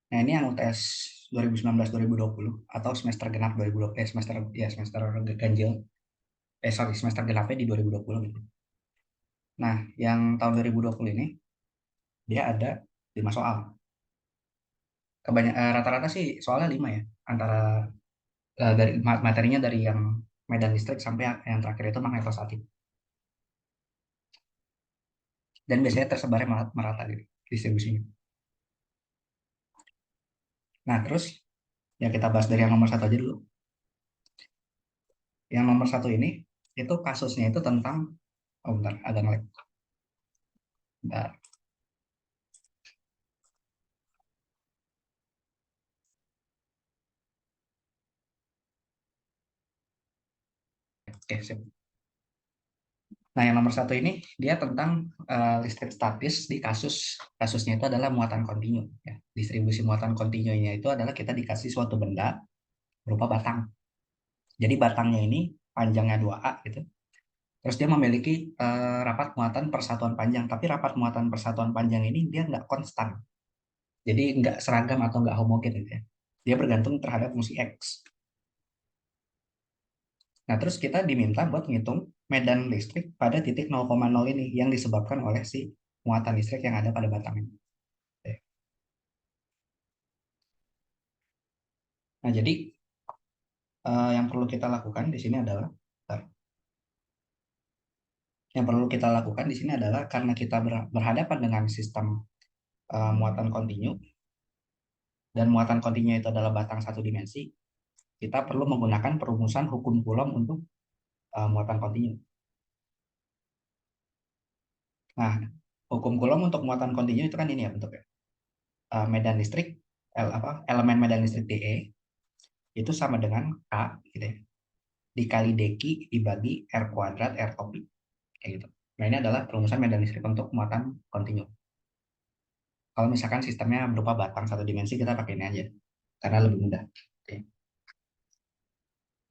Nah, ini yang UTS 2019-2020 atau semester genap 2020, semester ganjil, semester genapnya di 2020 gitu. Nah, yang tahun 2020 ini dia ada 5 soal. Rata-rata sih soalnya 5 ya. Antara dari materinya dari yang medan listrik sampai yang terakhir itu magnetostatik. Dan biasanya tersebarnya merata gitu distribusinya. Nah, terus ya kita bahas dari yang nomor satu aja dulu. Yang nomor satu ini itu kasusnya itu tentang, oh bentar, ada ngelag. Bentar. Oke, sip. Nah, yang nomor satu ini dia tentang listrik statis di kasusnya itu adalah muatan kontinu. Ya. Distribusi muatan kontinunya itu adalah kita dikasih suatu benda berupa batang. Jadi batangnya ini panjangnya 2A gitu. Terus dia memiliki rapat muatan persatuan panjang, tapi rapat muatan persatuan panjang ini dia nggak konstan. Jadi nggak seragam atau nggak homogen gitu ya. Dia bergantung terhadap fungsi X. Nah, terus kita diminta buat ngitung medan listrik pada titik 0,0 ini yang disebabkan oleh si muatan listrik yang ada pada batang ini. Nah, jadi yang perlu kita lakukan di sini adalah, yang perlu kita lakukan di sini adalah karena kita berhadapan dengan sistem muatan kontinu, dan muatan kontinu itu adalah batang satu dimensi, kita perlu menggunakan perumusan hukum Coulomb untuk muatan kontinu. Nah, hukum Coulomb untuk muatan kontinu itu kan ini ya bentuknya. Medan listrik, elemen medan listrik DE itu sama dengan K gitu ya, dikali deki dibagi R kuadrat R topi kayak gitu. Nah, ini adalah perumusan medan listrik untuk muatan kontinu. Kalau misalkan sistemnya berupa batang satu dimensi, kita pakai ini aja karena lebih mudah. Oke.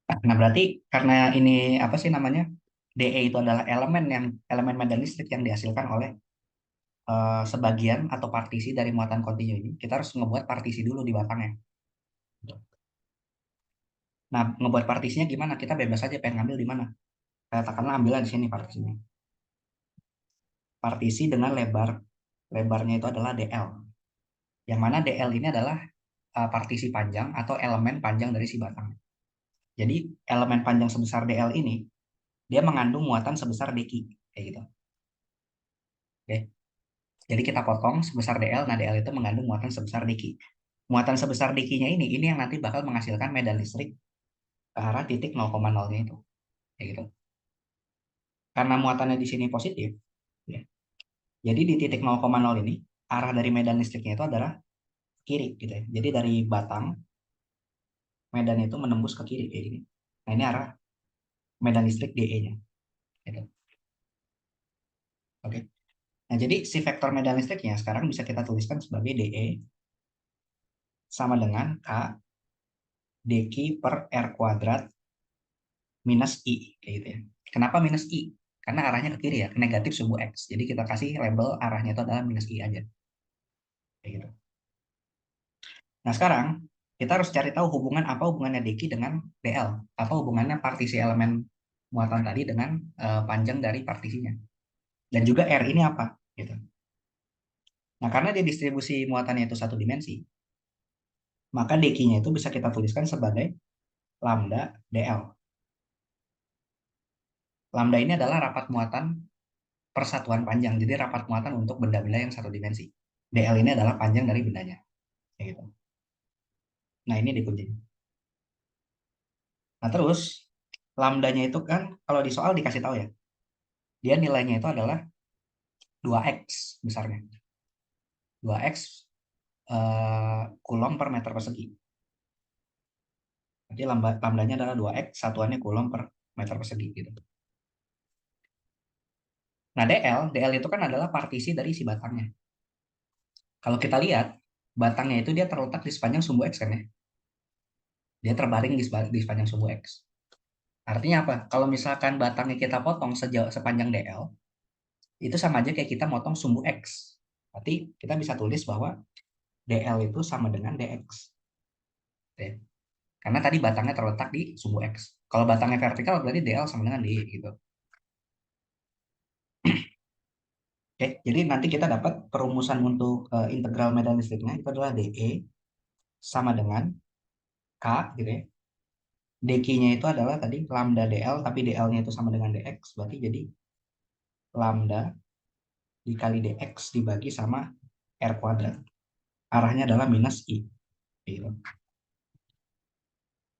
Nah, berarti karena ini apa sih namanya, DE itu adalah elemen medan listrik yang dihasilkan oleh sebagian atau partisi dari muatan kontinu ini, kita harus ngebuat partisi dulu di batangnya. Nah, ngebuat partisinya gimana? Kita bebas aja pengen ngambil di mana. Katakanlah ambilnya di sini partisinya. Partisi dengan lebarnya itu adalah DL. Yang mana DL ini adalah partisi panjang atau elemen panjang dari si batang. Jadi elemen panjang sebesar DL ini dia mengandung muatan sebesar deki kayak gitu. Oke. Jadi kita potong sebesar DL, nah DL itu mengandung muatan sebesar deki. Muatan sebesar dekinya ini yang nanti bakal menghasilkan medan listrik ke arah titik 0,0-nya itu. Kayak gitu. Karena muatannya di sini positif, ya. Jadi di titik 0,0 ini arah dari medan listriknya itu adalah kiri gitu ya. Jadi dari batang medan itu menembus ke kiri kayak gini. Nah, ini arah medan listrik DE-nya. Gitu. Oke. Nah, jadi si vektor medan listriknya sekarang bisa kita tuliskan sebagai DE sama dengan K dq per R kuadrat minus I kayak gitu ya. Kenapa minus I? Karena arahnya ke kiri ya, ke negatif subu X. Jadi kita kasih label arahnya itu adalah minus I aja. Kayak gitu. Nah, sekarang kita harus cari tahu apa hubungannya dq dengan DL. Apa hubungannya partisi elemen muatan tadi dengan panjang dari partisinya. Dan juga R ini apa gitu. Nah, karena dia distribusi muatannya itu satu dimensi, maka dq-nya itu bisa kita tuliskan sebagai lambda DL. Lambda ini adalah rapat muatan persatuan panjang. Jadi rapat muatan untuk benda-benda yang satu dimensi. DL ini adalah panjang dari bendanya. Kayak gitu. Nah, ini dikunci. Nah, terus lambdanya itu kan kalau di soal dikasih tahu ya. Dia nilainya itu adalah 2x besarnya. 2x Coulomb per meter persegi. Jadi lambdanya adalah 2x, satuannya Coulomb per meter persegi gitu. Nah, DL itu kan adalah partisi dari si batangnya. Kalau kita lihat, batangnya itu dia terletak di sepanjang sumbu X kan ya. Dia terbaring di sepanjang sumbu X. Artinya apa? Kalau misalkan batangnya kita potong sepanjang DL, itu sama aja kayak kita motong sumbu X. Berarti kita bisa tulis bahwa DL itu sama dengan DX. Ya. Karena tadi batangnya terletak di sumbu X. Kalau batangnya vertikal berarti DL sama dengan DY gitu. Oke, jadi nanti kita dapat perumusan untuk integral medan listriknya itu adalah DE sama dengan K gitu ya. dq-nya itu adalah tadi lambda DL, tapi DL-nya itu sama dengan DX, berarti jadi lambda dikali DX dibagi sama R kuadrat. Arahnya adalah minus I. Gitu.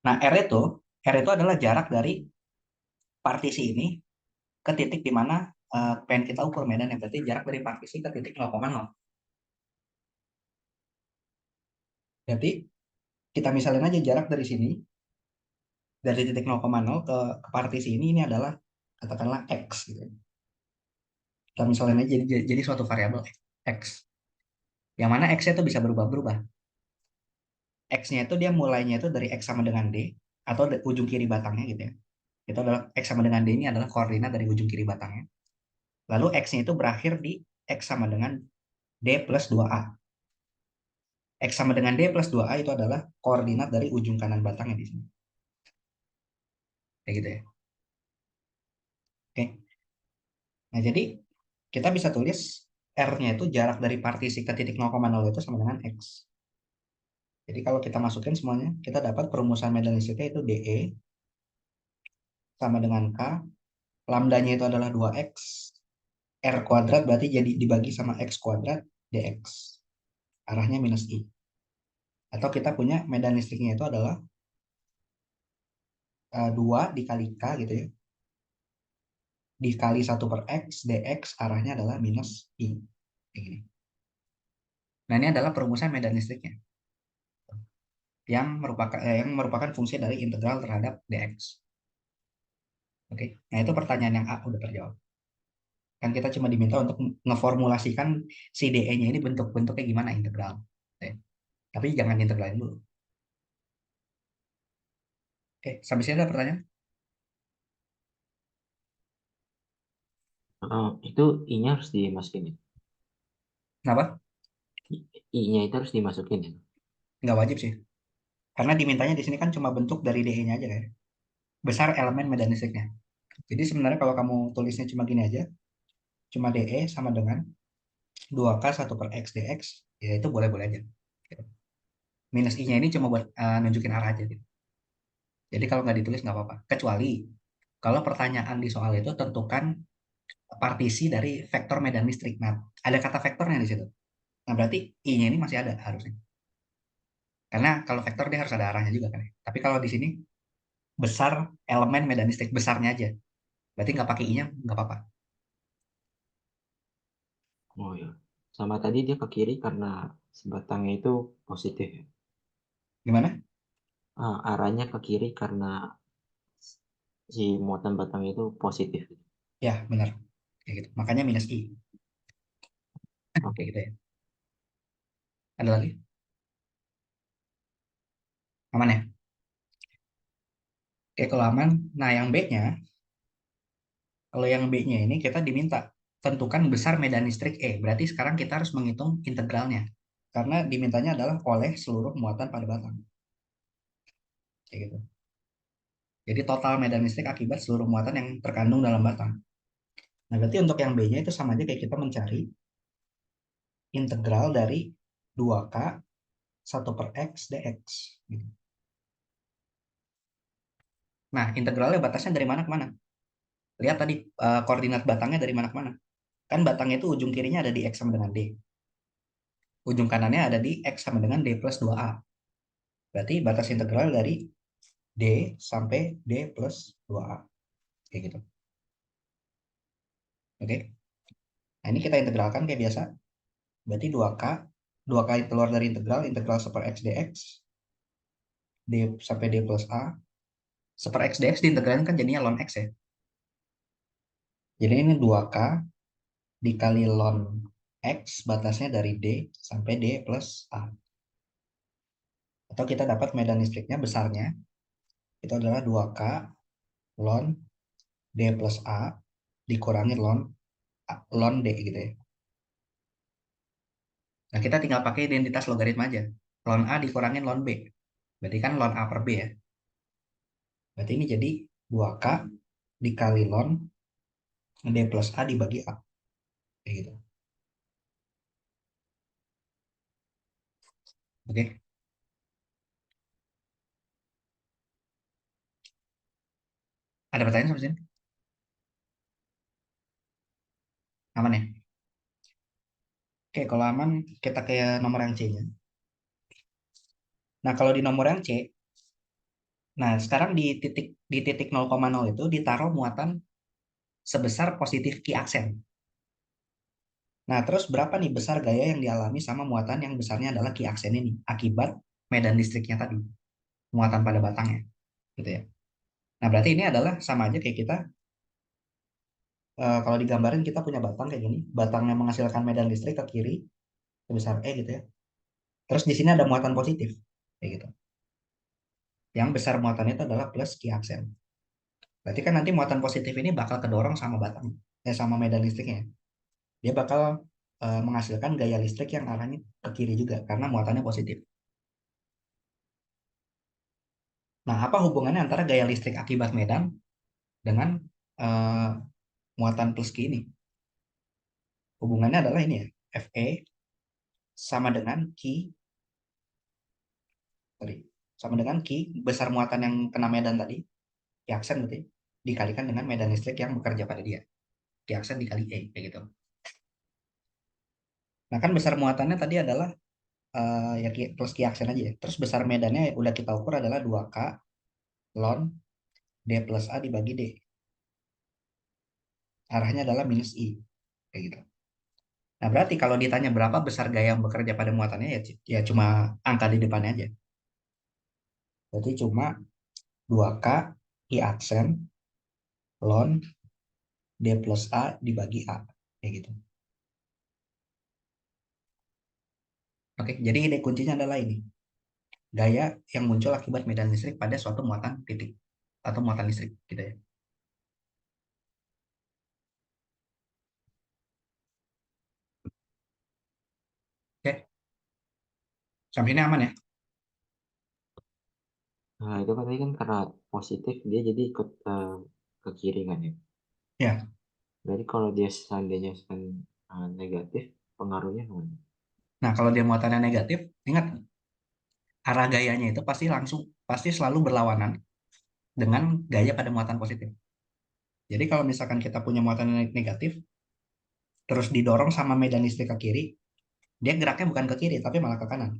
Nah, R itu adalah jarak dari partisi ini ke titik di mana pengen kita ukur medannya. Berarti jarak dari partisi ke titik 0,0. Berarti kita misalin aja jarak dari sini, dari titik 0,0 ke partisi ini adalah katakanlah X gitu. Kita misalin aja jadi suatu variabel X. Yang mana X itu bisa berubah-berubah. X-nya itu dia mulainya itu dari X sama dengan D, atau ujung kiri batangnya gitu ya. Itu adalah X sama dengan D ini adalah koordinat dari ujung kiri batangnya. Lalu X-nya itu berakhir di X sama dengan D plus 2A. X sama dengan D plus 2A itu adalah koordinat dari ujung kanan batangnya di sini. Kayak gitu ya. Oke. Nah, jadi kita bisa tulis R-nya itu jarak dari partisi ke titik 0,0 itu sama dengan X. Jadi kalau kita masukin semuanya, kita dapat perumusan medan listriknya itu DE sama dengan K. Lambdanya itu adalah 2X. R kuadrat berarti jadi dibagi sama X kuadrat DX. Arahnya minus I. Atau kita punya medan listriknya itu adalah 2 dikali K gitu ya. Dikali 1 per X, DX arahnya adalah minus I. Kayak gini. Nah, ini adalah perumusan medan listriknya yang merupakan fungsi dari integral terhadap dx. Oke, nah itu pertanyaan yang A udah terjawab. Kan kita cuma diminta untuk ngeformulasikan si DE-nya ini bentuk-bentuknya gimana integral. Oke. Tapi jangan integralin dulu. Oke, sampai sini ada pertanyaan? Itu I-nya harus dimasukin ya? Kenapa? I-nya itu harus dimasukin ya? Nggak wajib sih. Karena dimintanya di sini kan cuma bentuk dari DE-nya aja kan. Besar elemen medan listriknya. Jadi sebenarnya kalau kamu tulisnya cuma gini aja, cuma DE sama dengan 2K 1 per X dx, ya itu boleh-boleh aja. Minus I-nya ini cuma buat nunjukin arah aja gitu. Jadi kalau nggak ditulis nggak apa-apa. Kecuali kalau pertanyaan di soal itu tentukan partisi dari vektor medan listrik. Nah, ada kata vektornya di situ. Nah, berarti I-nya ini masih ada harusnya. Karena kalau vektor dia harus ada arahnya juga kan ya. Tapi kalau di sini besar elemen medan listrik besarnya aja. Berarti nggak pakai I-nya nggak apa-apa. Oh ya. Sama tadi dia ke kiri karena sebatangnya itu positif ya. Gimana? Arahnya ke kiri karena si muatan batangnya itu positif. Ya, benar. Kayak gitu. Makanya minus I. Kayak Oke. gitu ya. Ada lagi? Aman ya? Oke, kalau aman. Nah, yang B-nya, kalau yang B-nya ini kita diminta tentukan besar medan listrik E. Berarti sekarang kita harus menghitung integralnya. Karena dimintanya adalah oleh seluruh muatan pada batang. Kayak gitu. Jadi total medan listrik akibat seluruh muatan yang terkandung dalam batang. Nah, berarti untuk yang B-nya itu sama aja kayak kita mencari integral dari 2K 1 per X dx. Gitu. Nah, integralnya batasnya dari mana ke mana? Lihat tadi koordinat batangnya dari mana ke mana. Kan batangnya itu ujung kirinya ada di X sama dengan D. Ujung kanannya ada di X sama dengan D plus 2A. Berarti batas integral dari D sampai D plus 2A. Kayak gitu. Oke. Nah, ini kita integralkan kayak biasa. Berarti 2K. 2 kali keluar dari integral 1 per X dx. D sampai D plus A. 1 per X dx diintegralkan kan jadinya ln X ya. Jadi ini 2K dikali ln X batasnya dari D sampai D plus A. Atau kita dapat medan listriknya besarnya. Itu adalah 2K ln D plus A dikurangi ln D gitu ya. Nah, kita tinggal pakai identitas logaritma aja. Ln A dikurangin ln B. Berarti kan ln A per B ya. Berarti ini jadi 2K dikali ln D plus A dibagi A. Kayak gitu. Oke. Ada pertanyaan sampai sini? Aman ya? Oke, kalau aman, kita ke nomor yang C-nya. Nah, kalau di nomor yang C, nah sekarang di titik 0,0 itu ditaruh muatan sebesar positif Q aksen. Nah, terus berapa nih besar gaya yang dialami sama muatan yang besarnya adalah Q aksen ini akibat medan listriknya tadi, muatan pada batangnya, gitu ya. Nah, berarti ini adalah sama aja kayak kita kalau digambarin kita punya batang kayak gini, batang yang menghasilkan medan listrik ke kiri sebesar E gitu ya. Terus di sini ada muatan positif kayak gitu. Yang besar muatannya itu adalah plus Q aksen. Berarti kan nanti muatan positif ini bakal kedorong sama batang, sama medan listriknya. Dia bakal menghasilkan gaya listrik yang arahnya ke kiri juga karena muatannya positif. Nah, apa hubungannya antara gaya listrik akibat medan dengan eh, muatan plus Q ini? Hubungannya adalah ini ya, Fe sama dengan Q, sorry, sama dengan Q besar muatan yang kena medan tadi, Q aksen berarti, dikalikan dengan medan listrik yang bekerja pada dia. Q aksen dikali E, kayak gitu. Nah, kan besar muatannya tadi adalah ya plus Q aksen aja ya. Terus besar medannya udah kita ukur adalah 2K ln D plus A dibagi D. Arahnya adalah minus I. Kayak gitu. Nah, berarti kalau ditanya berapa besar gaya yang bekerja pada muatannya, ya cuma angka di depannya aja. Berarti cuma 2K I aksen ln D plus A dibagi A. Kayak gitu. Oke, jadi ide kuncinya adalah ini. Gaya yang muncul akibat medan listrik pada suatu muatan titik. Atau muatan listrik, gitu ya. Oke, sampai ini aman ya? Nah, itu kan tadi kan karena positif dia jadi ikut ke kiri kan ya. Ya. Berarti kalau dia seandainya negatif, pengaruhnya mana? Nah, kalau dia muatannya negatif, ingat arah gayanya itu pasti selalu berlawanan dengan gaya pada muatan positif. Jadi kalau misalkan kita punya muatan negatif, terus didorong sama medan listrik ke kiri, dia geraknya bukan ke kiri, tapi malah ke kanan.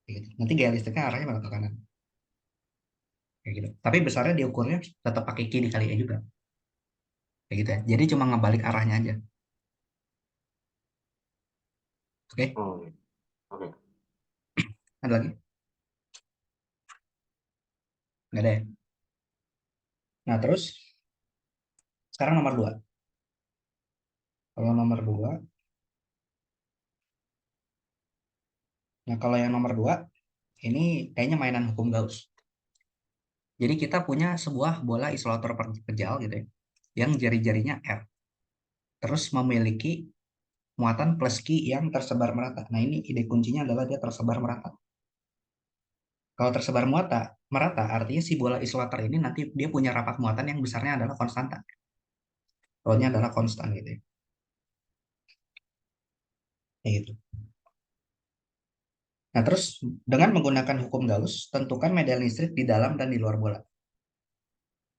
Kayak gitu. Nanti gaya listriknya arahnya malah ke kanan. Kayak gitu. Tapi besarnya diukurnya tetap pakai kiri kali E juga. Kayak gitu ya. Jadi cuma ngebalik arahnya aja. Oke, Oh, iya. Oke. ada lagi? Nggak ada ya? Nah, terus sekarang nomor 2. Kalau nomor 2, nah kalau yang nomor 2, ini kayaknya mainan hukum Gauss. Jadi kita punya sebuah bola isolator pejal gitu ya, yang jari-jarinya R. Terus memiliki muatan plus Q yang tersebar merata. Nah, ini ide kuncinya adalah dia tersebar merata. Kalau tersebar merata, artinya si bola isolator ini nanti dia punya rapat muatan yang besarnya adalah konstanta. Rho-nya adalah konstan gitu ya. Kayak gitu. Nah, terus dengan menggunakan hukum Gauss, tentukan medan listrik di dalam dan di luar bola.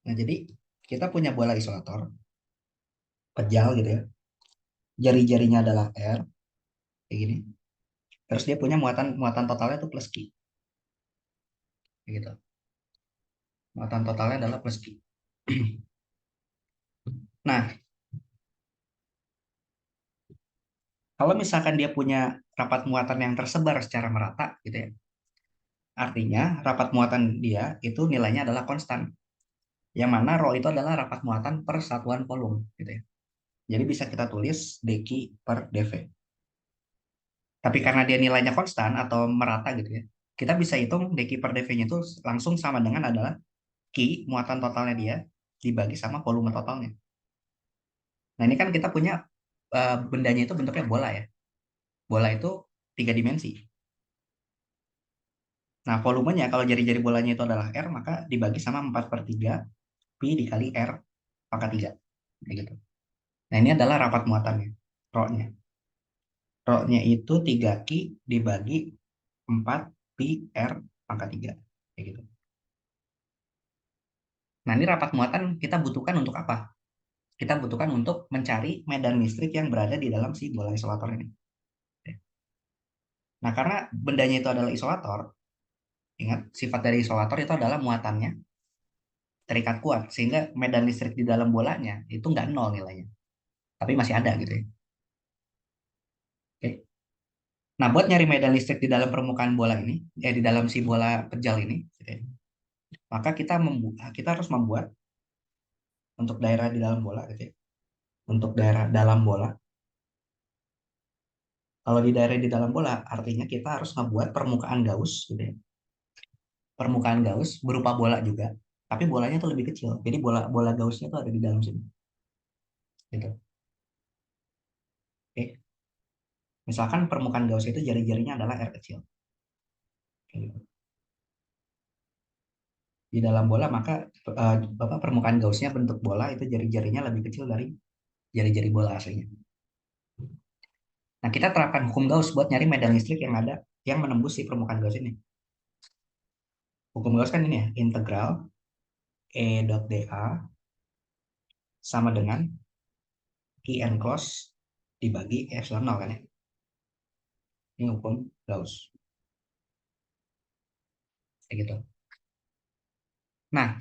Nah, jadi kita punya bola isolator, pejal gitu ya. Jari-jarinya adalah R, kayak gini. Terus dia punya muatan muatan totalnya itu plus Q, kayak gitu. Muatan totalnya adalah plus Q. Nah, kalau misalkan dia punya rapat muatan yang tersebar secara merata gitu ya, artinya rapat muatan dia itu nilainya adalah konstan. Yang mana rho itu adalah rapat muatan per satuan volume gitu ya. Jadi bisa kita tulis dq per dv. Tapi karena dia nilainya konstan atau merata gitu ya, kita bisa hitung dq per dv-nya itu langsung sama dengan adalah Q muatan totalnya dia dibagi sama volume totalnya. Nah, ini kan kita punya bendanya itu bentuknya bola ya. Bola itu tiga dimensi. Nah, volumenya kalau jari-jari bolanya itu adalah R, maka dibagi sama 4 per 3 pi dikali R pangkat 3. Kayak gitu. Nah, ini adalah rapat muatannya, rho-nya. Rho-nya itu 3Q dibagi 4 pi R pangkat 3. Kayak gitu. Nah, ini rapat muatan kita butuhkan untuk apa? Kita butuhkan untuk mencari medan listrik yang berada di dalam si bola isolator ini. Nah, karena bendanya itu adalah isolator, ingat sifat dari isolator itu adalah muatannya terikat kuat, sehingga medan listrik di dalam bolanya itu nggak nol nilainya, tapi masih ada gitu ya. Oke. Nah, buat nyari medan listrik di dalam permukaan bola ini, di dalam si bola pejal ini, gitu ya, maka kita harus membuat untuk daerah di dalam bola, gitu ya. Untuk daerah dalam bola, kalau di daerah di dalam bola, artinya kita harus membuat permukaan Gauss, gitu ya. Permukaan Gauss berupa bola juga, tapi bolanya tuh lebih kecil. Jadi bola bola Gaussnya tuh ada di dalam sini, gitu. Oke. Misalkan permukaan Gauss itu jari-jarinya adalah R kecil. Kayak gitu. Di dalam bola maka permukaan Gaussnya bentuk bola itu jari-jarinya lebih kecil dari jari-jari bola aslinya. Nah, kita terapkan hukum Gauss buat nyari medan listrik yang ada yang menembus si permukaan Gauss ini. Hukum Gauss kan ini ya, integral E dot dA sama dengan Q enclosed dibagi epsilon 0 kan ya. Ini hukum Gauss. Kayak gitu. Nah,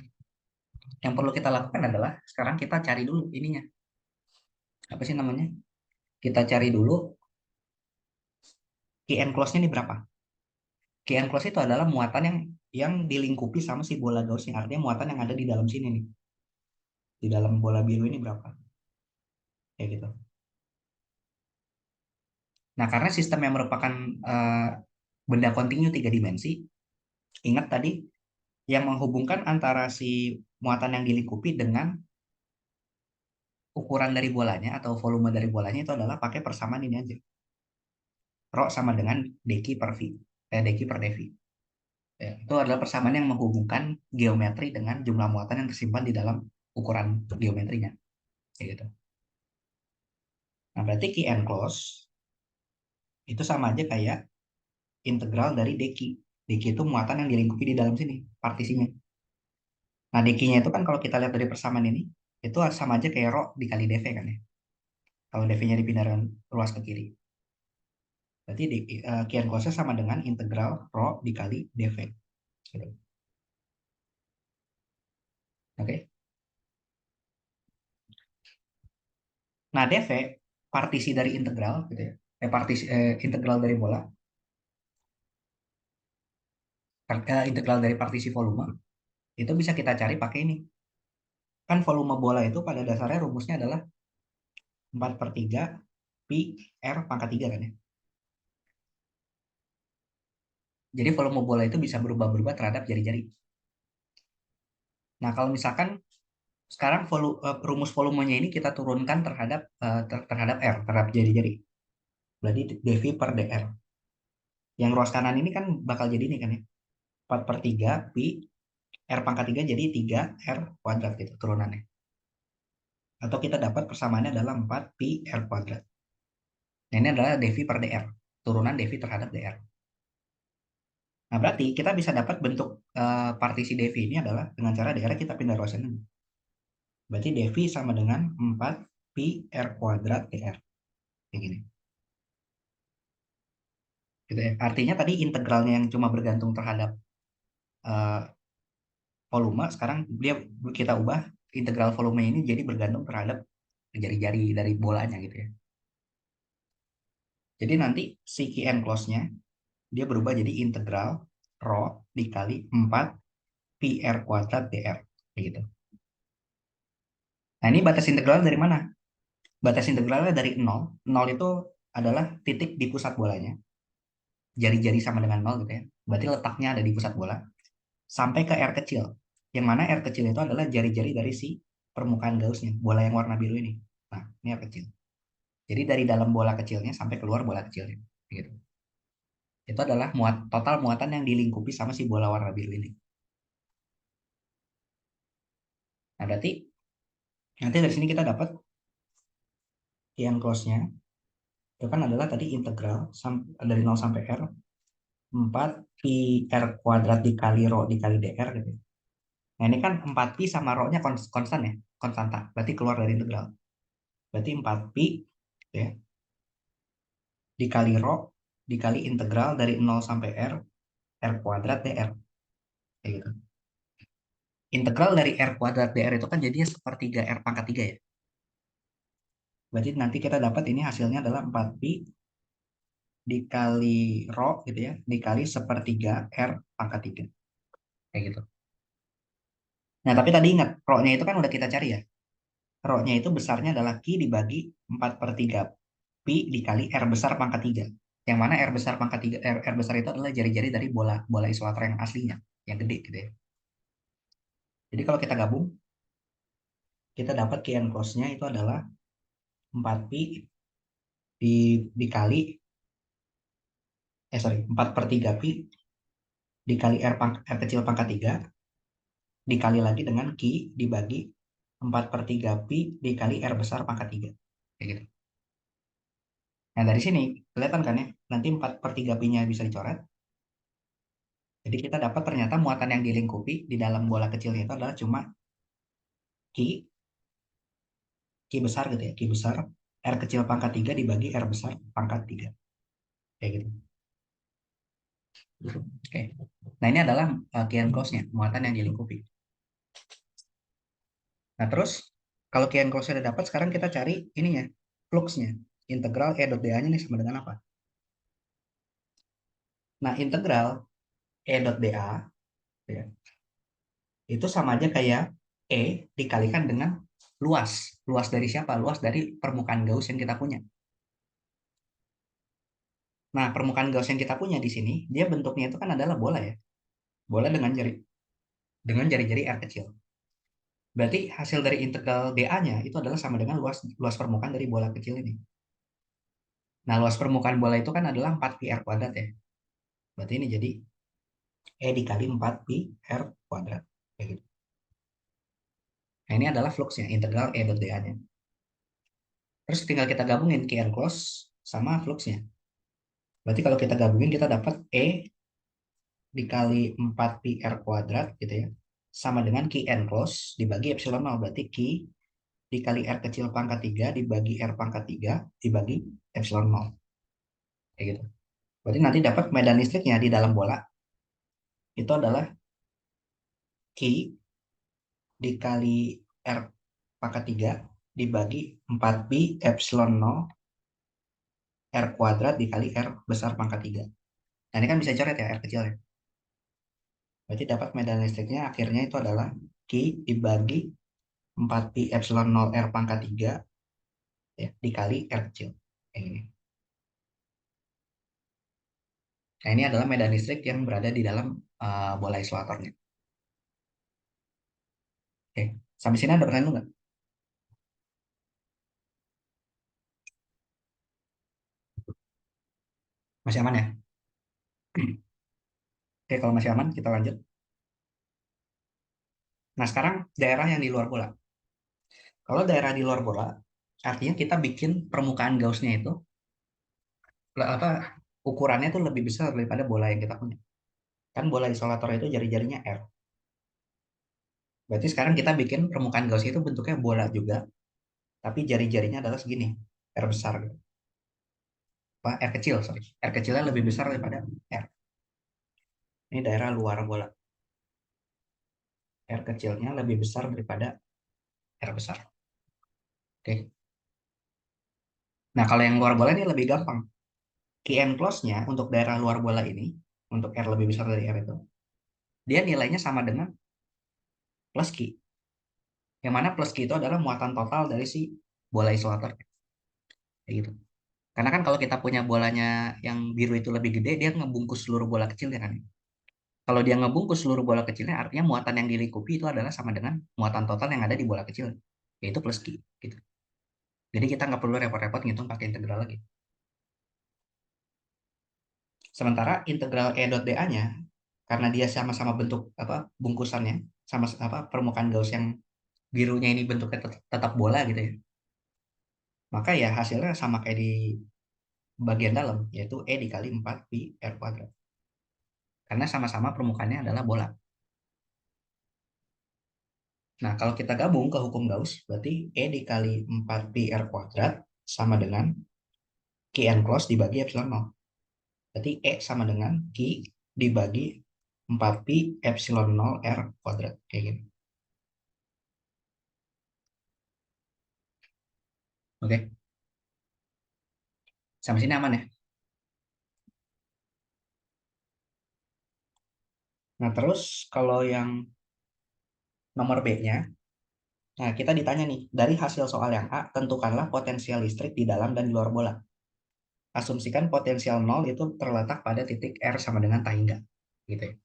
yang perlu kita lakukan adalah sekarang kita cari dulu ininya. Apa sih namanya? Kita cari dulu Q enclosed-nya ini berapa. Q enclosed itu adalah muatan yang dilingkupi sama si bola Gauss, yang artinya muatan yang ada di dalam sini nih. Di dalam bola biru ini berapa. Kayak gitu. Nah, karena sistem yang merupakan eh, benda kontinu tiga dimensi, ingat tadi yang menghubungkan antara si muatan yang dilingkupi dengan ukuran dari bolanya atau volume dari bolanya itu adalah pakai persamaan ini aja. Rho sama dengan dq per v, dq per dv. Ya, itu adalah persamaan yang menghubungkan geometri dengan jumlah muatan yang tersimpan di dalam ukuran geometrinya. Kayak gitu. Nah, berarti Q enclosed itu sama aja kayak integral dari dq. Dq itu muatan yang dilingkupi di dalam sini, partisinya. Nah, dq-nya itu kan kalau kita lihat dari persamaan ini, itu sama aja kayak rho dikali dv kan ya. Kalau dv-nya dipindahkan ruas ke kiri. Berarti Q enclosed sama dengan integral rho dikali dv. Gitu. Oke. Nah, dv partisi dari integral gitu ya. Integral dari bola, integral dari partisi volume itu bisa kita cari pakai ini. Kan volume bola itu pada dasarnya rumusnya adalah 4 per 3 pi R pangkat 3 kan ya. Jadi volume bola itu bisa berubah-berubah terhadap jari-jari. Nah, kalau misalkan sekarang rumus volumenya ini kita turunkan terhadap R, terhadap jari-jari. Berarti dV per dr. Yang ruas kanan ini kan bakal jadi ini kan ya. 4 per 3 pi R pangkat 3 jadi 3 R kuadrat gitu turunannya. Atau kita dapat persamaannya adalah 4 pi R kuadrat. Nah, ini adalah dV per dr. Turunan dV terhadap dr. Nah, berarti kita bisa dapat bentuk partisi dV ini adalah dengan cara dr kita pindah ruasan ini. Berarti dV sama dengan 4 pi R kuadrat dr. Kayak gini. Gitu ya. Artinya tadi integralnya yang cuma bergantung terhadap uh, volume, sekarang kita ubah integral volume ini jadi bergantung terhadap jari-jari dari bolanya gitu ya. Jadi nanti si Q enclosed-nya dia berubah jadi integral rho dikali 4 pi R kuadrat dr. Kayak gitu. Nah, ini batas integralnya dari mana? Batas integralnya dari 0. 0 itu adalah titik di pusat bolanya. Jari-jari sama dengan 0 gitu ya. Berarti letaknya ada di pusat bola. Sampai ke R kecil. Yang mana R kecil itu adalah jari-jari dari si permukaan Gaussnya. Bola yang warna biru ini. Nah, ini R kecil. Jadi dari dalam bola kecilnya sampai keluar bola kecilnya. Gitu. itu adalah total muatan yang dilingkupi sama si bola warna biru ini. Nah, berarti nanti dari sini kita dapat yang close-nya itu kan adalah tadi integral dari 0 sampai R 4 pi R kuadrat dikali rho dikali dr gitu. Nah, ini kan 4 pi sama rho-nya konstan ya, konstanta. Berarti keluar dari integral. Berarti 4 pi ya, dikali rho dikali integral dari 0 sampai R R kuadrat dr. Kayak gitu. Integral dari R kuadrat dr itu kan jadinya sepertiga R pangkat 3 ya. Berarti nanti kita dapat ini hasilnya adalah 4 pi dikali rho gitu ya, dikali sepertiga R pangkat 3. Kayak gitu. Nah, tapi tadi ingat, rho-nya itu kan udah kita cari ya. Rho-nya itu besarnya adalah Q dibagi 4 per 3 pi dikali R besar pangkat 3. Yang mana R besar pangkat 3, R besar itu adalah jari-jari dari bola bola isolator yang aslinya, yang gede gitu ya. Jadi kalau kita gabung, kita dapat Q close-nya itu adalah 4 pi dikali 4 per 3 pi dikali R kecil pangkat 3 dikali lagi dengan Q dibagi 4 per 3 pi dikali R besar pangkat 3. Kayak gitu. Nah, dari sini kelihatan kan ya, nanti 4 per 3 pi-nya bisa dicoret. Jadi kita dapat ternyata muatan yang dilingkupi di dalam bola kecilnya itu adalah cuma Q, Q besar gitu ya, Q besar, R kecil pangkat 3 dibagi R besar pangkat 3. Kayak gitu. Oke. Nah, ini adalah Q close-nya, muatan yang dilingkupi. Nah, terus kalau Q close-nya udah dapat, sekarang kita cari ininya, flux-nya. Integral E dot dA-nya nih sama dengan apa? Nah, integral E dot dA ya, itu sama aja kayak E dikalikan dengan luas. Luas dari siapa? Luas dari permukaan Gauss yang kita punya. Nah, permukaan Gauss yang kita punya di sini, dia bentuknya itu kan adalah bola ya. Bola dengan jari-jari R kecil. Berarti hasil dari integral dA-nya itu adalah sama dengan luas luas permukaan dari bola kecil ini. Nah, luas permukaan bola itu kan adalah 4 pi R kuadrat ya. Berarti ini jadi E dikali 4 pi R kuadrat. Kayak gitu. Nah, ini adalah fluxnya, integral E dot dA-nya. Terus tinggal kita gabungin Q close sama fluxnya. Berarti kalau kita gabungin kita dapat E dikali 4 pi R kuadrat gitu ya. Sama dengan Q close dibagi epsilon 0. Berarti Q dikali R kecil pangkat 3 dibagi R pangkat 3 dibagi epsilon 0. Kayak gitu. Berarti nanti dapat medan listriknya di dalam bola itu adalah Q dikali R pangkat 3 dibagi 4 pi epsilon 0 R kuadrat dikali R besar pangkat 3. Nah, ini kan bisa coret ya R kecil ya. Berarti dapat medan listriknya akhirnya itu adalah Q dibagi 4 pi epsilon 0 R pangkat 3 ya, dikali R kecil. Kayak gini. Nah, ini adalah medan listrik yang berada di dalam bola isolatornya. Oke, sampai sini ada pertanyaan nggak? Masih aman ya? Oke, kalau masih aman, kita lanjut. Nah, sekarang daerah yang di luar bola. Kalau daerah di luar bola, artinya kita bikin permukaan Gauss-nya itu, apa, ukurannya itu lebih besar daripada bola yang kita punya. Kan bola isolator itu jari-jarinya R. Berarti sekarang kita bikin permukaan Gauss itu bentuknya bola juga, tapi jari-jarinya adalah segini, R besar gitu. Apa, R kecil, sorry. R kecilnya lebih besar daripada R. Ini daerah luar bola. R kecilnya lebih besar daripada R besar. Oke. Nah, kalau yang luar bola ini lebih gampang. Key close-nya untuk daerah luar bola ini, untuk R lebih besar dari R itu, dia nilainya sama dengan plus Q. Yang mana plus Q itu adalah muatan total dari si bola isolator. Kayak gitu. Karena kan kalau kita punya bolanya yang biru itu lebih gede, dia ngebungkus seluruh bola kecilnya kan. Kalau dia ngebungkus seluruh bola kecilnya, artinya muatan yang dilingkupi itu adalah sama dengan muatan total yang ada di bola kecil, yaitu plus Q. Gitu. Jadi kita nggak perlu repot-repot ngitung pakai integral lagi. Sementara integral E dot dA-nya, karena dia sama-sama bentuk apa bungkusannya, sama apa permukaan Gauss yang birunya ini bentuknya tetap bola gitu ya. Maka ya hasilnya sama kayak di bagian dalam, yaitu E dikali 4 pi R kuadrat. Karena sama-sama permukaannya adalah bola. Nah, kalau kita gabung ke hukum Gauss, berarti E dikali 4 pi R kuadrat sama dengan Q n close dibagi epsilon 0. Berarti E sama dengan Q dibagi 4 pi epsilon 0 R kuadrat. Kayak gini. Oke, sampai sini aman ya? Nah, terus kalau yang nomor B-nya, nah kita ditanya nih, dari hasil soal yang A, tentukanlah potensial listrik di dalam dan di luar bola. Asumsikan potensial 0 itu terletak pada titik R sama dengan tak hingga. Gitu ya.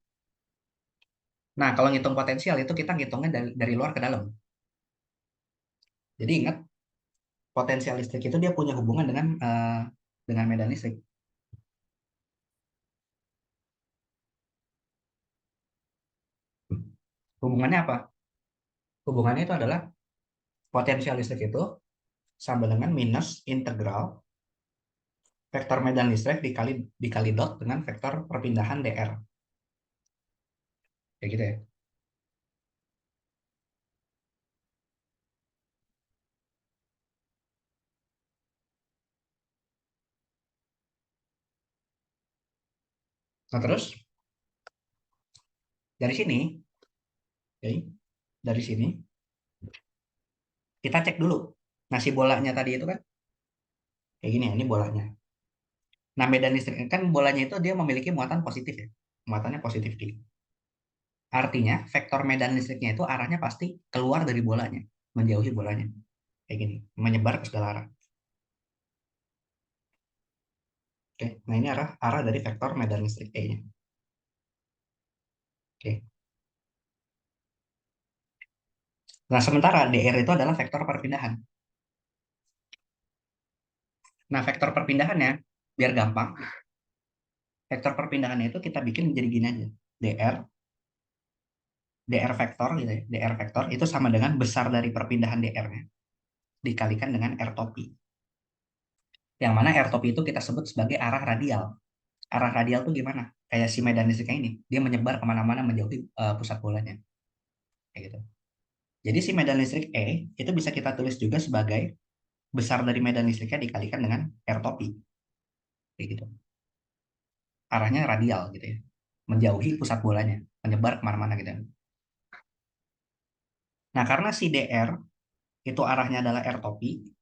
Nah, kalau ngitung potensial itu kita ngitungnya dari luar ke dalam. Jadi ingat, potensial listrik itu dia punya hubungan dengan medan listrik. Hubungannya apa? Hubungannya itu adalah potensial listrik itu sama dengan minus integral vektor medan listrik dikali dot dengan vektor perpindahan dr. Kayak gitu ya. Nah, terus dari sini, oke, dari sini kita cek dulu. Nah, si bolanya tadi itu kan kayak gini ya, ini bolanya. Nah, medan listrik kan bolanya itu dia memiliki muatan positif ya. Muatannya positif Q. Artinya, vektor medan listriknya itu arahnya pasti keluar dari bolanya, menjauhi bolanya. Kayak gini, menyebar ke segala arah. Oke, nah ini arah arah dari vektor medan listrik E-nya. Oke. Nah, sementara dr itu adalah vektor perpindahan. Nah, vektor perpindahannya biar gampang, vektor perpindahannya itu kita bikin menjadi gini aja. dr vektor gitu ya. Dr vektor itu sama dengan besar dari perpindahan dr-nya dikalikan dengan r topi. Yang mana r topi itu kita sebut sebagai arah radial. Arah radial tuh gimana? Kayak si medan listriknya ini, dia menyebar kemana-mana menjauhi pusat bolanya. Kayak gitu. Jadi si medan listrik E itu bisa kita tulis juga sebagai besar dari medan listriknya dikalikan dengan r topi. Kayak gitu. Arahnya radial gitu ya. Menjauhi pusat bolanya, menyebar kemana-mana gitu. Nah, karena si dr itu arahnya adalah r topi,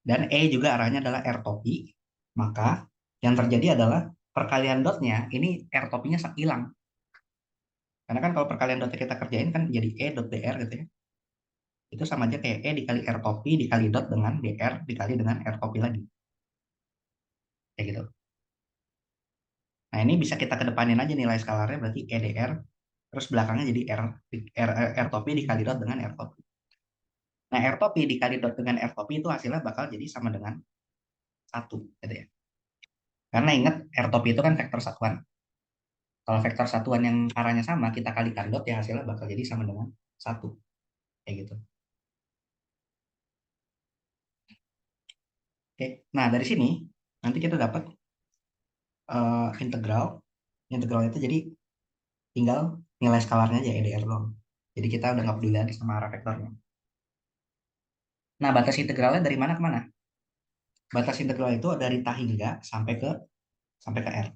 dan E juga arahnya adalah r topi, maka yang terjadi adalah perkalian dotnya ini r topinya hilang. Karena kan kalau perkalian dotnya kita kerjain kan jadi E dot dr gitu ya. Itu sama aja kayak E dikali r topi dikali dot dengan dr dikali dengan r topi lagi. Kayak gitu. Nah, ini bisa kita kedepanin aja nilai skalarnya berarti E dr, terus belakangnya jadi r topi dikali dot dengan r topi. Nah, r topi dikali dot dengan r topi itu hasilnya bakal jadi sama dengan 1 gitu ya. Karena ingat r topi itu kan vektor satuan. Kalau vektor satuan yang arahnya sama, kita kalikan dot ya hasilnya bakal jadi sama dengan 1. Kayak gitu. Oke. Nah, dari sini nanti kita dapat integral. Integral itu jadi tinggal nilai skalarnya aja EDR doang. Jadi kita udah nggak peduli lagi sama arah vektornya. Nah, batas integralnya dari mana ke mana? Batas integral itu dari tak hingga sampai ke R.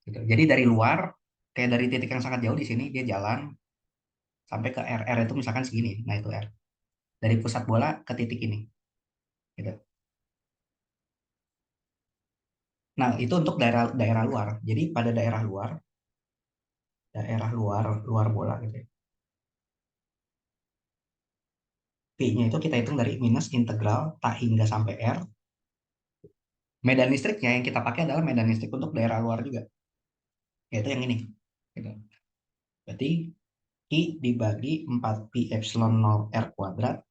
Gitu. Jadi dari luar, kayak dari titik yang sangat jauh di sini, dia jalan sampai ke R. R itu misalkan segini. Nah, itu R. Dari pusat bola ke titik ini. Gitu. Nah, itu untuk daerah daerah luar. Jadi pada daerah luar luar bola gitu ya. P-nya itu kita hitung dari minus integral tak hingga sampai R. Medan listriknya yang kita pakai adalah medan listrik untuk daerah luar juga. Yaitu yang ini. Gitu. Berarti I dibagi 4 pi epsilon 0 R kuadrat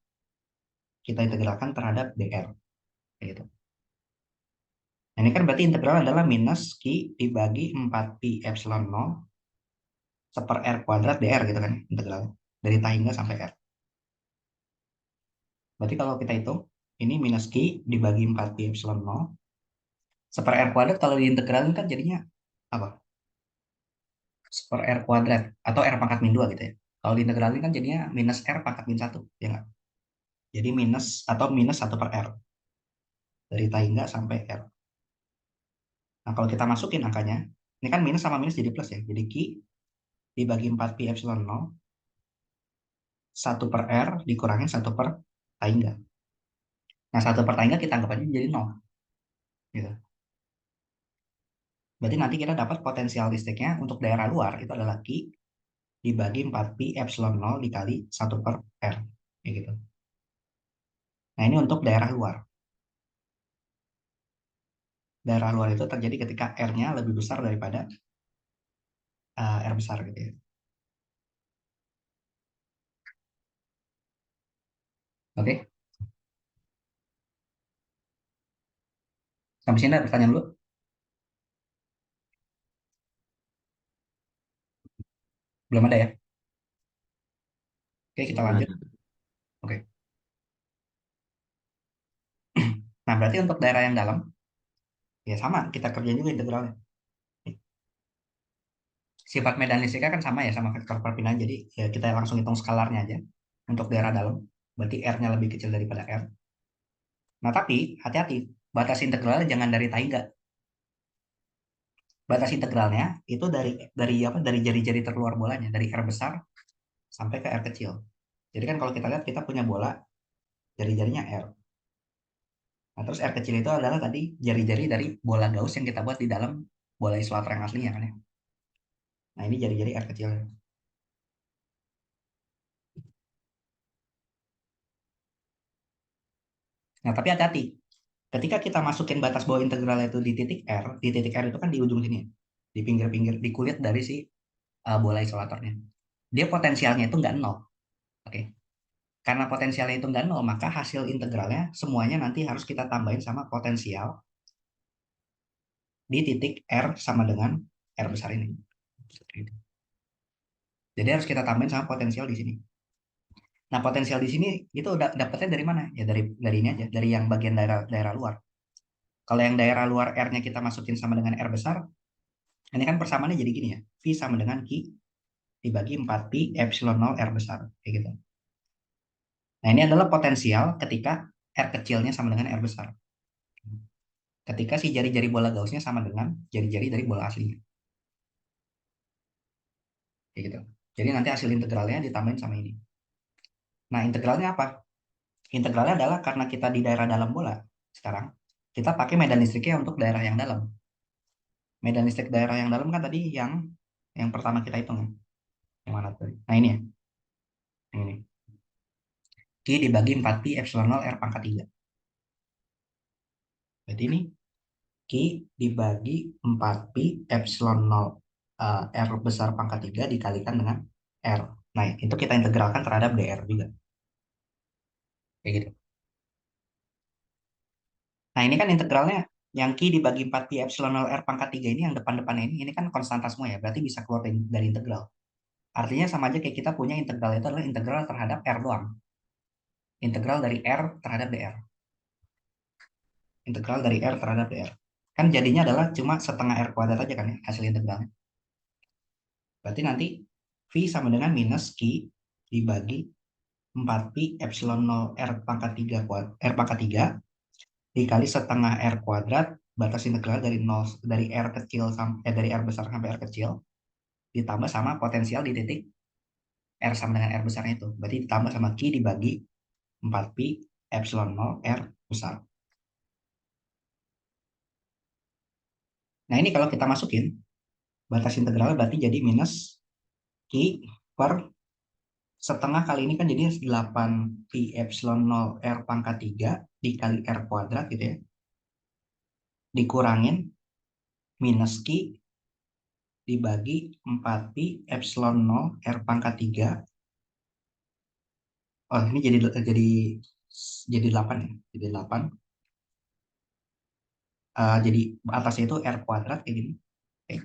kita integralkan terhadap dr. Gitu. Nah, ini kan berarti integral adalah minus Q dibagi 4 pi epsilon 0 seper R kuadrat dr gitu kan integralnya. Dari tan hingga sampai R. Berarti kalau kita hitung, ini minus Q dibagi 4 pi epsilon 0 seper R kuadrat kalau diintegralin kan jadinya apa? Seper R kuadrat atau R pangkat min 2 gitu ya. Kalau diintegralin kan jadinya minus R pangkat min 1, ya nggak? Jadi minus atau minus 1 per R. Dari tan hingga sampai R. Nah, kalau kita masukin angkanya, ini kan minus sama minus jadi plus ya. Jadi Q dibagi 4 pi epsilon 0, 1 per R dikurangin 1 per tan hingga. Nah, 1 per tan hingga kita anggap aja jadi 0. Gitu. Berarti nanti kita dapat potensial listriknya untuk daerah luar itu adalah Q dibagi 4 pi epsilon 0 dikali 1 per R. Kayak gitu. Nah, ini untuk daerah luar. Daerah luar itu terjadi ketika R-nya lebih besar daripada R besar gitu ya. Oke, sampai sini ada pertanyaan dulu. Belum ada ya? Oke, kita Belum lanjut. ada. Oke. Nah, berarti untuk daerah yang dalam, ya sama, kita kerjain juga integralnya. Sifat medan listriknya kan sama ya, sama vektor perpindahan. Jadi ya kita langsung hitung skalarnya aja untuk daerah dalam. Berarti R-nya lebih kecil daripada R. Nah, tapi hati-hati, batas integralnya jangan dari tan hingga. Batas integralnya itu dari apa? Dari jari-jari terluar bolanya, dari R besar sampai ke R kecil. Jadi kan kalau kita lihat kita punya bola, jari-jarinya R. Nah, terus R kecil itu adalah tadi jari-jari dari bola Gauss yang kita buat di dalam bola isolator yang aslinya kan ya. Nah, ini jari-jari R kecilnya. Nah, tapi hati-hati. Ketika kita masukin batas bawah integral itu di titik R itu kan di ujung sini ya. Di pinggir-pinggir, di kulit dari si bola isolatornya. Dia potensialnya itu nggak nol. Oke. Karena potensialnya itu nggak nol, maka hasil integralnya semuanya nanti harus kita tambahin sama potensial di titik R sama dengan R besar ini. Jadi harus kita tambahin sama potensial di sini. Nah, potensial di sini itu udah dapetnya dari mana? Ya dari ini aja, dari yang bagian daerah daerah luar. Kalau yang daerah luar R-nya kita masukin sama dengan R besar, ini kan persamaannya jadi gini ya. V sama dengan Q dibagi 4 pi epsilon 0 R besar. Kayak gitu. Nah, ini adalah potensial ketika R kecilnya sama dengan R besar. Ketika si jari-jari bola Gaussnya sama dengan jari-jari dari bola aslinya. Kayak gitu. Jadi nanti hasil integralnya ditambahin sama ini. Nah, integralnya apa? Integralnya adalah karena kita di daerah dalam bola sekarang, kita pakai medan listriknya untuk daerah yang dalam. Medan listrik daerah yang dalam kan tadi yang pertama kita hitung ya. Yang mana tadi? Nah, ini ya. Yang ini. Q dibagi 4 pi epsilon 0 R pangkat 3. Berarti ini Q dibagi 4 pi epsilon 0 R besar pangkat 3 dikalikan dengan R. Nah, itu kita integralkan terhadap dr juga. Kayak gitu. Nah, ini kan integralnya yang Q dibagi 4 pi epsilon 0 R pangkat 3 ini yang depan-depan ini kan konstanta semua ya. Berarti bisa keluar dari integral. Artinya sama aja kayak kita punya integral itu adalah integral terhadap R doang. Integral dari R terhadap dr. Integral dari R terhadap dr. Kan jadinya adalah cuma setengah R kuadrat aja kan ya hasil integralnya. Berarti nanti V sama dengan minus Q dibagi 4 pi epsilon 0 R pangkat 3 R pangkat 3 dikali setengah R kuadrat batas integral dari 0 dari R kecil sampai dari R besar sampai R kecil ditambah sama potensial di titik R sama dengan R besarnya itu. Berarti ditambah sama Q dibagi 4 pi epsilon 0 R besar. Nah, ini kalau kita masukin batas integral berarti jadi minus Q per setengah kali ini kan jadi 8 pi epsilon 0 R pangkat 3 dikali R kuadrat gitu ya. Dikurangin minus Q dibagi 4 pi epsilon 0 R pangkat 3. Oh, ini jadi 8 ya. Jadi 8 Jadi atasnya itu R kuadrat kayak gini. Oke.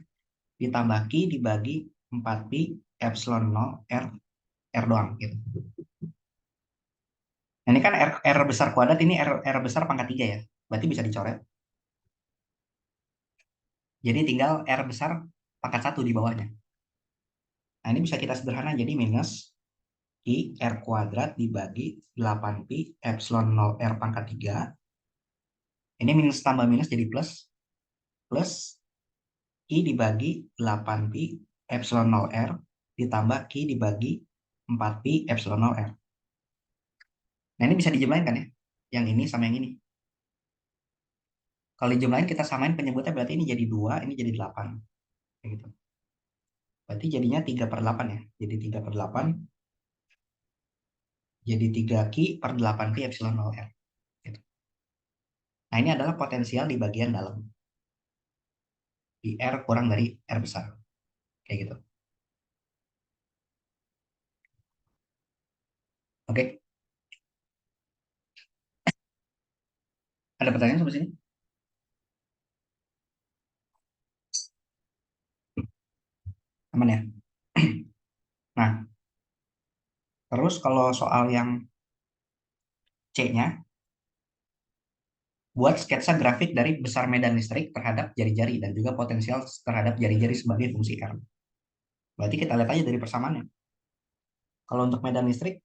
Ditambah Q dibagi 4pi epsilon 0 R, R doang gitu. Nah, ini kan R besar kuadrat, ini R besar pangkat 3 ya. Berarti bisa dicoret. Jadi tinggal R besar pangkat 1 di bawahnya. Nah, ini bisa kita sederhana jadi minus I R kuadrat dibagi 8pi epsilon 0 R pangkat 3. Ini minus tambah minus jadi plus. Plus I dibagi 8pi epsilon 0 R ditambah Q dibagi 4pi epsilon 0 R. Nah, ini bisa dijumlahin kan ya? Yang ini sama yang ini. Kalau dijumlahin kita samain penyebutnya, berarti ini jadi 2, ini jadi 8. Kayak gitu. Berarti jadinya 3/8 ya. Jadi 3/8 jadi 3Q per 8Pi epsilon 0 R. Gitu. Nah, ini adalah potensial di bagian dalam. Di R kurang dari R besar. Kayak gitu. Oke, ada pertanyaan sampai sini? Aman ya? Nah, terus kalau soal yang C-nya, buat sketsa grafik dari besar medan listrik terhadap jari-jari dan juga potensial terhadap jari-jari sebagai fungsi R. Berarti kita lihat aja dari persamaannya. Kalau untuk medan listrik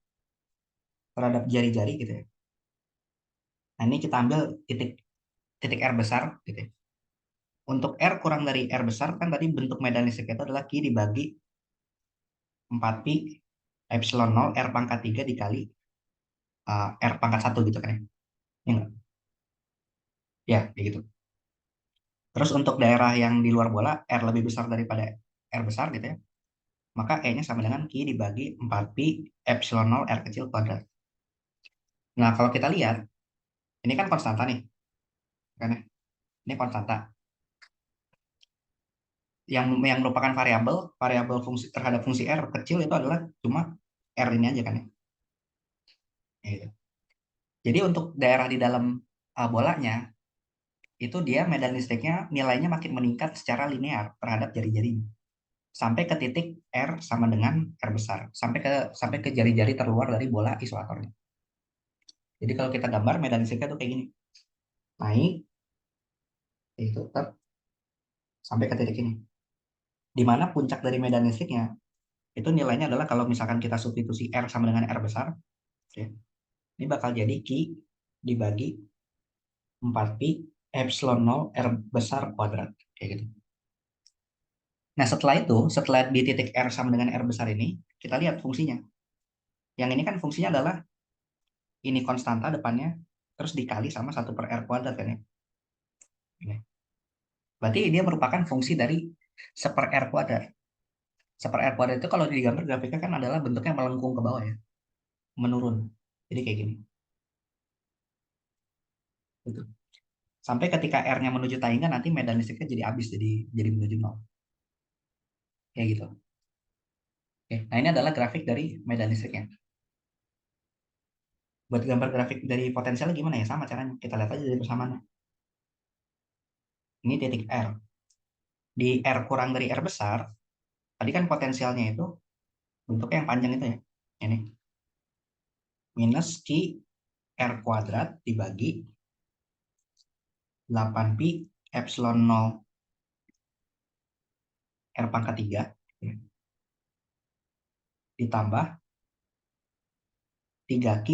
terhadap jari-jari gitu ya. Nah, ini kita ambil titik titik R besar gitu ya. Untuk R kurang dari R besar kan tadi bentuk medan listrik itu adalah Q dibagi 4pi epsilon 0 R pangkat 3 dikali R pangkat 1 gitu kan ya. Ya enggak? Ya, kayak gitu. Terus untuk daerah yang di luar bola R lebih besar daripada R besar gitu ya. Maka E-nya sama dengan Q dibagi 4pi epsilon 0 R kecil kuadrat. Nah, kalau kita lihat, ini kan konstanta nih, kan ya? Ini konstanta. Yang merupakan variabel, variabel fungsi terhadap fungsi R kecil itu adalah cuma R ini aja kan ya. Gitu. Jadi untuk daerah di dalam bolanya, itu dia medan listriknya nilainya makin meningkat secara linear terhadap jari-jarinya. Sampai ke titik R sama dengan R besar. Sampai ke jari-jari terluar dari bola isolatornya. Jadi kalau kita gambar medan listriknya tuh kayak gini. Naik, itu tetap sampai ke titik ini. Di mana puncak dari medan listriknya itu nilainya adalah kalau misalkan kita substitusi R sama dengan R besar, ya, ini bakal jadi Q dibagi 4pi epsilon 0 R besar kuadrat. Kayak gitu. Nah, setelah itu, setelah di titik R sama dengan R besar ini, kita lihat fungsinya. Yang ini kan fungsinya adalah ini konstanta depannya, terus dikali sama 1/R kuadrat kan ya. Ini. Berarti dia merupakan fungsi dari 1/R kuadrat. 1/R kuadrat itu kalau digambar grafiknya kan adalah bentuknya melengkung ke bawah ya, menurun. Jadi kayak gini. Gitu. Sampai ketika R-nya menuju tayingan nanti medan listriknya jadi habis, jadi menuju nol. Kayak gitu. Oke. Nah, ini adalah grafik dari medan listriknya. Buat gambar grafik dari potensial gimana ya? Sama caranya. Kita lihat aja dari persamaannya. Ini titik R. Di R kurang dari R besar, tadi kan potensialnya itu bentuknya yang panjang itu ya. Ini. Minus Q R kuadrat dibagi 8pi epsilon 0 R pangkat 3 ya, ditambah 3Q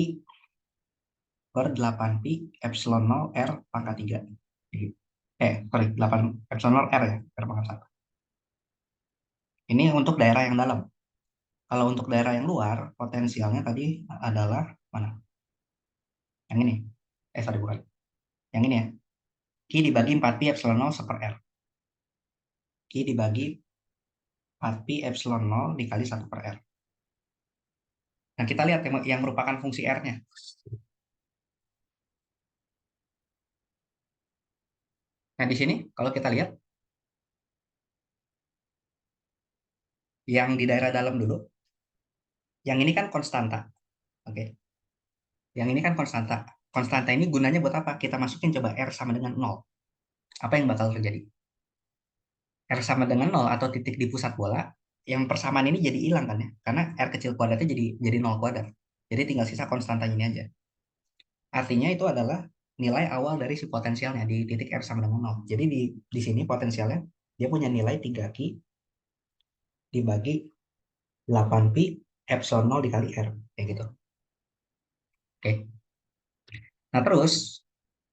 per 8pi epsilon 0 R pangkat 3. Sorry, 8 epsilon 0 R ya, R pangkat 1. Ini untuk daerah yang dalam. Kalau untuk daerah yang luar, potensialnya tadi adalah mana? Yang ini. Sorry, bukan. Yang ini ya. Q dibagi 4pi epsilon 0 per R. Q dibagi 4pi epsilon 0 dikali 1/R. Nah, kita lihat yang merupakan fungsi R-nya. Nah, di sini kalau kita lihat, yang di daerah dalam dulu, yang ini kan konstanta. Oke. Yang ini kan konstanta. Konstanta ini gunanya buat apa? Kita masukin coba R sama dengan 0. apa yang bakal terjadi? R sama dengan 0 atau titik di pusat bola, yang persamaan ini jadi hilang kan ya, karena R kecil kuadratnya jadi 0 kuadrat. Jadi tinggal sisa konstanta ini aja. Artinya itu adalah nilai awal dari si potensialnya di titik R sama dengan 0. Jadi di sini potensialnya dia punya nilai 3Q dibagi 8Pi epsilon 0 dikali R. Kayak gitu. Oke. Nah terus,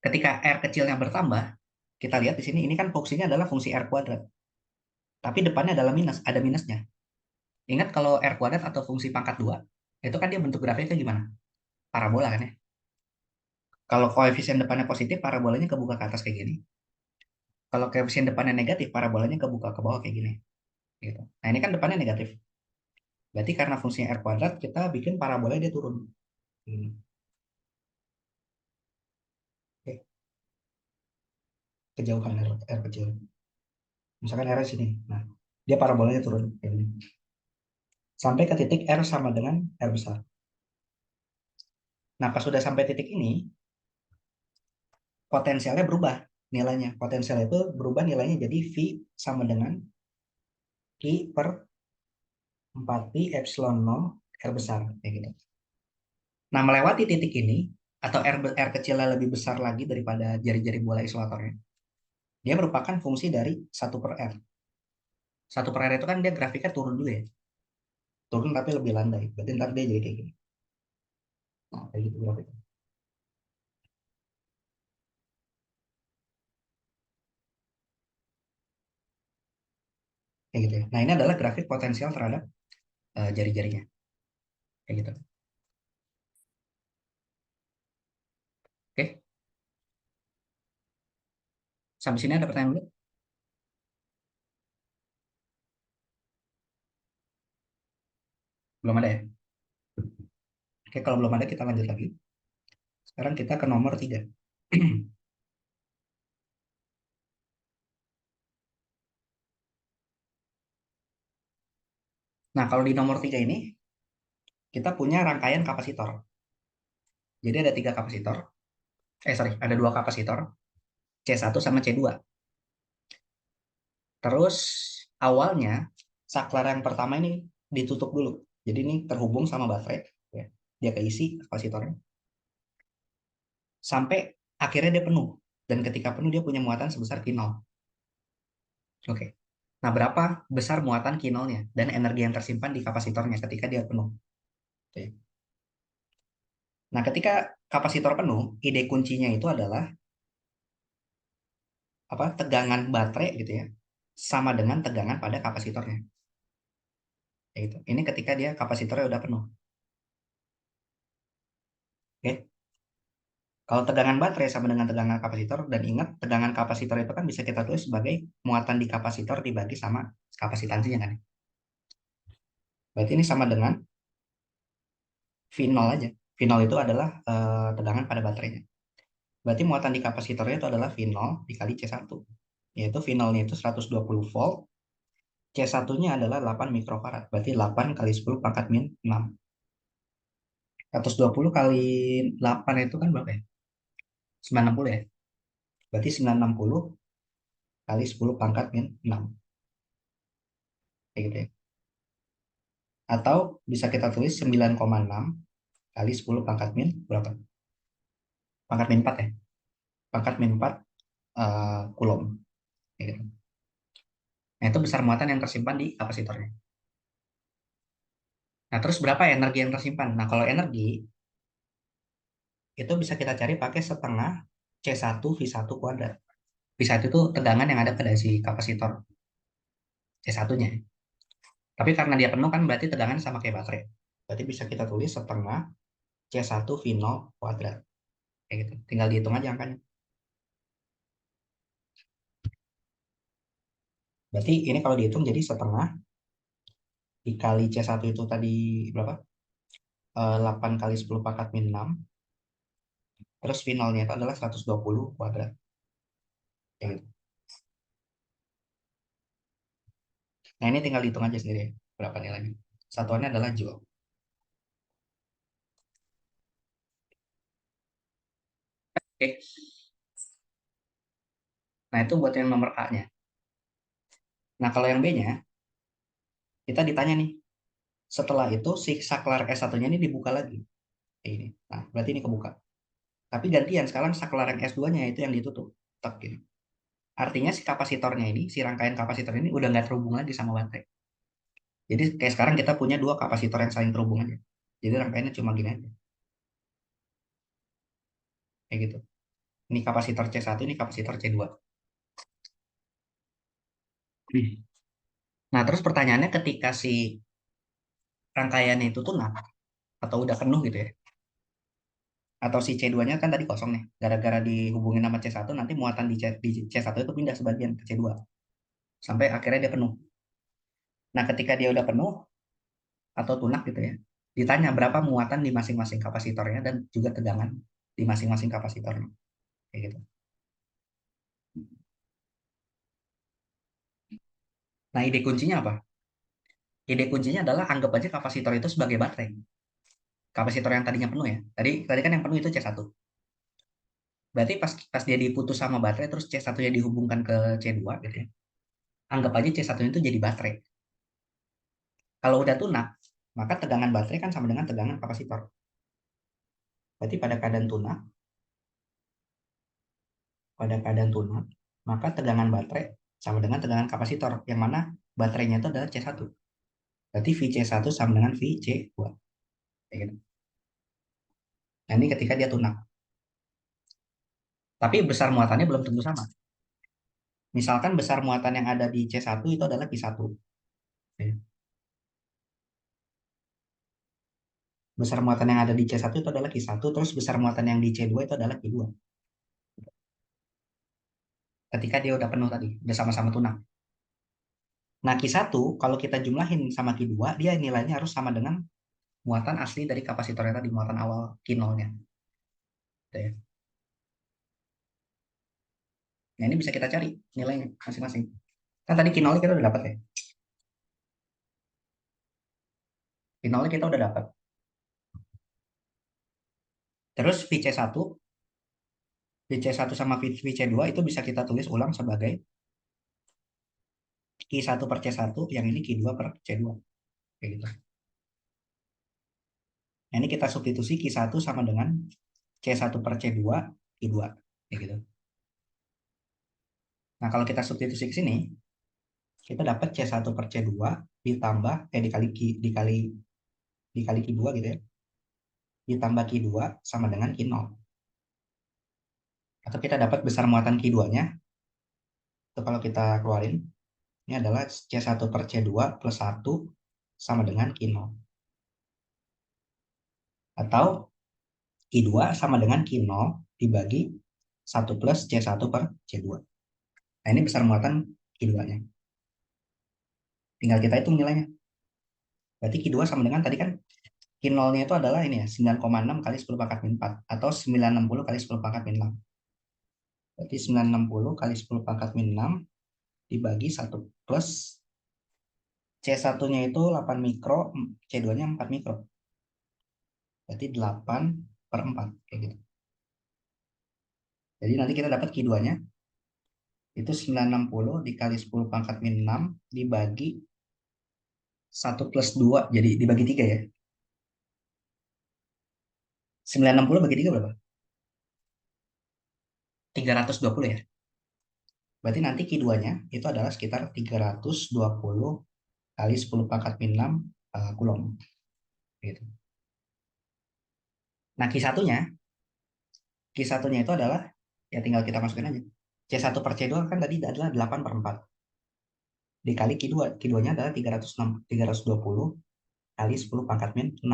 ketika R kecilnya bertambah, kita lihat di sini, ini kan fungsinya adalah fungsi R kuadrat. Tapi depannya adalah minus, ada minusnya. Ingat kalau R kuadrat atau fungsi pangkat 2, itu kan dia bentuk grafiknya gimana? Parabola kan ya. Kalau koefisien depannya positif, parabolanya kebuka ke atas kayak gini. Kalau koefisien depannya negatif, parabolanya kebuka ke bawah kayak gini. Gitu. Nah ini kan depannya negatif. Berarti karena fungsinya R kuadrat, kita bikin parabolanya dia turun. Hmm. Oke, kejauhan R kecil. Misalkan R sini. Nah, dia parabolanya turun kayak gini. Sampai ke titik R sama dengan R besar. Nah, pas sudah sampai titik ini, potensialnya berubah nilainya. Potensial itu berubah nilainya jadi V sama dengan I per 4Pi epsilon 0 R besar. Kayak gitu. Nah, melewati titik ini, atau R kecilnya lebih besar lagi daripada jari-jari bola isolatornya, dia merupakan fungsi dari 1/R. 1/R itu kan dia grafiknya turun dulu ya. Turun tapi lebih landai. Berarti ntar dia jadi kayak gini. Nah, kayak gitu grafiknya. Kayak gitu ya. Nah, ini adalah grafik potensial terhadap jari-jarinya. Kayak gitu. Oke, sampai sini ada pertanyaan dulu? Belum ada ya? Oke, kalau belum ada kita lanjut lagi. Sekarang kita ke nomor 3. Nah, kalau di nomor 3 ini, kita punya rangkaian kapasitor. Jadi ada 3 kapasitor. Sorry, ada 2 kapasitor. C1 sama C2. Terus awalnya, saklar yang pertama ini ditutup dulu. Jadi ini terhubung sama baterai. Ya. Dia keisi kapasitornya. Sampai akhirnya dia penuh. Dan ketika penuh, dia punya muatan sebesar Q0. Oke. Nah, berapa besar muatan Q0-nya dan energi yang tersimpan di kapasitornya ketika dia penuh? Oke. Nah, ketika kapasitor penuh, ide kuncinya itu adalah apa? Tegangan baterai gitu ya, sama dengan tegangan pada kapasitornya. Yaitu, ini ketika dia kapasitornya udah penuh. Oke. Kalau tegangan baterai sama dengan tegangan kapasitor, dan ingat tegangan kapasitor itu kan bisa kita tulis sebagai muatan di kapasitor dibagi sama kapasitansinya kan. Berarti ini sama dengan V0 aja. V0 itu adalah tegangan pada baterainya. Berarti muatan di kapasitornya itu adalah V0 dikali C1. Yaitu V0-nya itu 120 volt, C1-nya adalah 8 mikrofarad. Berarti 8 kali 10 pangkat min 6. 120 kali 8 itu kan berapa ya? 960 ya? Berarti 960 kali 10 pangkat min 6. Kayak gitu ya. Atau bisa kita tulis 9,6 kali 10 pangkat min berapa? Pangkat min 4 ya? Pangkat min 4 kulom. Kayak gitu. Nah, itu besar muatan yang tersimpan di kapasitornya. Nah, terus berapa energi yang tersimpan? Nah, kalau energi itu bisa kita cari pakai setengah C1 V1 kuadrat. V1 itu tegangan yang ada pada si kapasitor C1-nya. Tapi karena dia penuh kan berarti tegangan sama kayak baterai. Berarti bisa kita tulis setengah C1 V0 kuadrat. Kayak gitu. Tinggal dihitung aja angkanya. Berarti ini kalau dihitung jadi setengah dikali C1 itu tadi berapa? 8 kali 10 pangkat min 6. Terus V0-nya itu adalah 120 kuadrat. Kayak gitu. Nah, ini tinggal dihitung aja sendiri ya, berapa nilainya. Satuannya adalah joule. Oke. Nah, itu buat yang nomor A-nya. Nah, kalau yang B-nya, kita ditanya nih, setelah itu si saklar S1-nya ini dibuka lagi. Kayak ini. Nah, berarti ini kebuka. Tapi gantian, sekarang saklar yang S2-nya itu yang ditutup. Tek, gini. Artinya si kapasitornya ini, si rangkaian kapasitor ini udah nggak terhubung lagi sama baterai. Jadi kayak sekarang kita punya dua kapasitor yang saling terhubung aja. Jadi rangkaiannya cuma gini aja. Kayak gitu. Ini kapasitor C1, ini kapasitor C2. Nah, terus pertanyaannya ketika si rangkaiannya itu tunak atau udah penuh gitu ya, atau si C2-nya kan tadi kosong nih, gara-gara dihubungin sama C1, nanti muatan di C1 itu pindah sebagian ke C2, sampai akhirnya dia penuh. Nah, ketika dia udah penuh atau tunak gitu ya, ditanya berapa muatan di masing-masing kapasitornya dan juga tegangan di masing-masing kapasitornya. Kayak gitu. Nah, ide kuncinya apa? Ide kuncinya adalah anggap aja kapasitor itu sebagai baterai. Kapasitor yang tadinya penuh ya. Tadi tadi kan yang penuh itu C1. Berarti pas dia diputus sama baterai terus C1-nya dihubungkan ke C2 gitu ya. Anggap aja C1-nya itu jadi baterai. Kalau udah tunak, maka tegangan baterai kan sama dengan tegangan kapasitor. Berarti pada keadaan tunak, maka tegangan baterai sama dengan tegangan kapasitor, yang mana baterainya itu adalah C1. Berarti VC1 sama dengan VC2. Kayak gitu. Nah, ini ketika dia tunak. Tapi besar muatannya belum tentu sama. Misalkan besar muatan yang ada di C1 itu adalah Q1. Besar muatan yang ada di C1 itu adalah Q1, terus besar muatan yang di C2 itu adalah Q2. Ketika dia udah penuh tadi, udah sama-sama tunak. Nah, Q1 kalau kita jumlahin sama Q2, dia nilainya harus sama dengan muatan asli dari kapasitornya tadi, muatan awal Q0-nya. Gitu ya. Nah, ini bisa kita cari nilainya masing-masing. Kan tadi Q0 kita udah dapat ya. Q0 kita udah dapat. Terus VC1 sama VC2 itu bisa kita tulis ulang sebagai Q1 per C1, yang ini Q2 per C2. Kayak gitu. Nah, ini kita substitusi Q1 sama dengan C1 per C2, Q2. Kayak gitu. Nah, kalau kita substitusi ke sini, kita dapat C1 per C2 ditambah, dikali Q2 gitu ya. Ditambah Q2 sama dengan Q0. Atau kita dapat besar muatan Q2-nya, itu kalau kita keluarin, ini adalah C1 per C2 plus 1 sama dengan Q0. Atau Q2 sama dengan Q0 dibagi 1 plus C1 per C2. Nah, ini besar muatan Q2-nya. Tinggal kita hitung nilainya. Berarti Q2 sama dengan tadi kan Q0-nya itu adalah ini ya, 9,6 kali 10 pangkat min 4 atau 960 kali 10 pangkat min 6. Berarti 960 kali 10 pangkat min 6 dibagi 1 plus C1-nya itu 8 mikro, C2-nya 4 mikro. Berarti 8 per 4 kayak gitu. Jadi nanti kita dapat Q2-nya itu 960 dikali 10 pangkat min 6 dibagi 1 plus 2, jadi dibagi 3 ya. 960 bagi 3 berapa? 320 ya. Berarti nanti Q2-nya itu adalah sekitar 320 kali 10 pangkat min 6 kulom. Gitu. Nah, Q1-nya itu adalah, ya tinggal kita masukin aja. C1 per C2 kan tadi adalah 8 per 4. Dikali Q2. Q2-nya adalah 320 kali 10 pangkat min 6.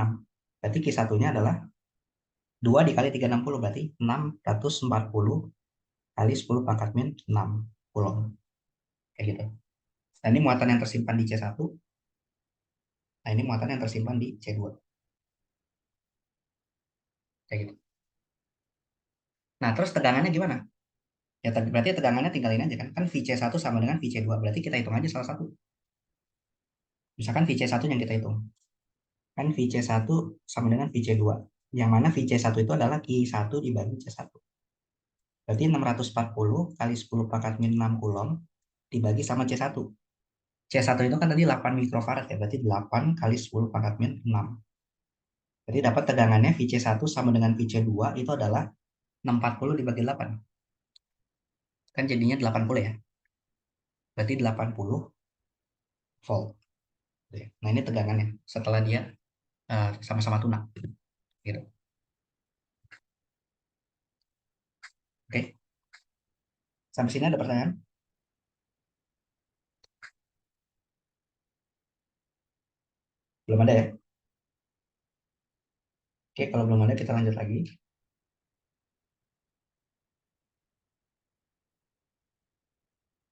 Berarti Q1-nya adalah 2 dikali 360, berarti 640 kali 10 pangkat min 6 kulom. Kayak gitu. Nah, ini muatan yang tersimpan di C1. Nah, ini muatan yang tersimpan di C2. Kayak gitu. Nah, terus tegangannya gimana? Ya, berarti tegangannya tinggalin aja kan. Kan VC1 sama dengan VC2. Berarti kita hitung aja salah satu. Misalkan VC1 yang kita hitung. Kan VC1 sama dengan VC2. Yang mana VC1 itu adalah Q1 dibagi C1. Berarti 640 kali 10 pangkat min 6 Coulomb dibagi sama C1. C1 itu kan tadi 8 mikrofarad ya, berarti 8 kali 10 pangkat min 6. Jadi dapat tegangannya Vc1 sama dengan Vc2 itu adalah 640 dibagi 8. Kan jadinya 80 ya. Berarti 80 volt. Nah ini tegangannya setelah dia sama-sama tunak. Gitu. Oke, sampai sini ada pertanyaan? Belum ada ya? Oke, kalau belum ada kita lanjut lagi.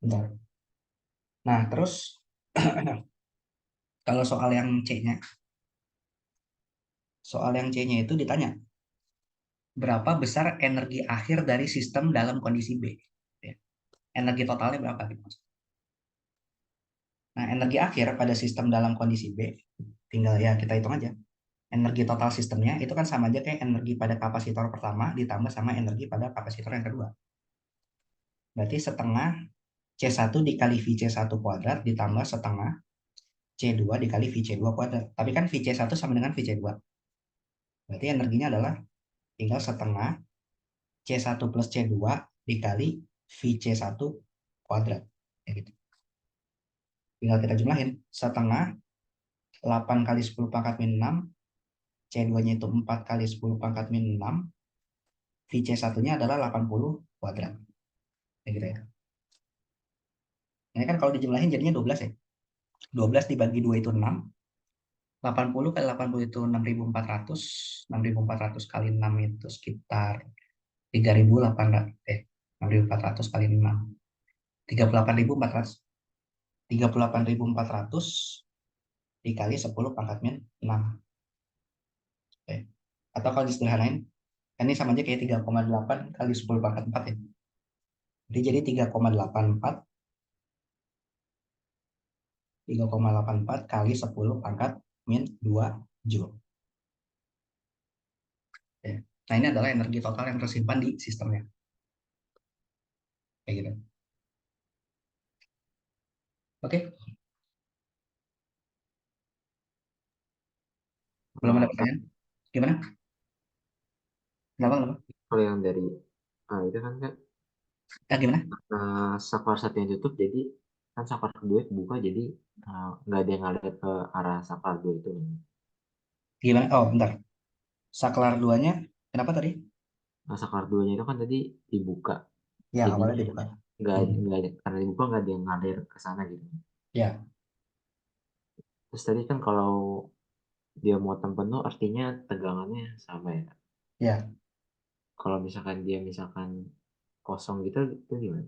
Bentar. Nah, terus kalau soal yang C-nya, itu ditanya, berapa besar energi akhir dari sistem dalam kondisi B? Ya. Energi totalnya berapa gitu. Nah, energi akhir pada sistem dalam kondisi B, tinggal ya kita hitung aja. Energi total sistemnya itu kan sama aja kayak energi pada kapasitor pertama ditambah sama energi pada kapasitor yang kedua. Berarti setengah C1 dikali VC1 kuadrat ditambah setengah C2 dikali VC2 kuadrat. Tapi kan VC1 sama dengan VC2. Berarti energinya adalah tinggal setengah C1 plus C2 dikali VC1 kuadrat. Ya gitu. Tinggal kita jumlahin. Setengah 8 kali 10 pangkat min 6. C2-nya itu 4 kali 10 pangkat min 6. VC1-nya adalah 80 kuadrat. Ya gitu ya. Ini kan kalau dijumlahin jadinya 12 ya. 12 dibagi 2 itu 6. 80 kali 80 itu 6.400. 6.400 kali 6 itu sekitar 3.800. 6.400 kali 6. 38.400. 38.400 dikali 10 pangkat min 6. Oke. Atau kalau disederhanain, ini sama aja kayak 3,8 kali 10 pangkat 4 ya. Jadi 3,84 kali 10 pangkat min 2 Joule. Oke. Nah ini adalah energi total yang tersimpan di sistemnya. Kayak gitu. Oke, belum ada Kak, pertanyaan? Gimana? Kenapa, kenapa? kalau yang dari itu kan Kak, Gimana? saklar satu yang tutup, jadi kan saklar kedua kebuka, jadi nggak ada yang ngalir ke arah saklar dua itu. Gimana? Oh, bentar. Saklar duanya, kenapa tadi? Nah, saklar duanya itu kan tadi dibuka, Ya, awalnya jadinya dibuka. nggak ada, karena dibuka nggak ada yang ngalir ke sana gitu. Ya, Terus tadi kan kalau dia muatan penuh artinya tegangannya sama ya. ya. Kalau misalkan dia misalkan kosong gitu itu gimana?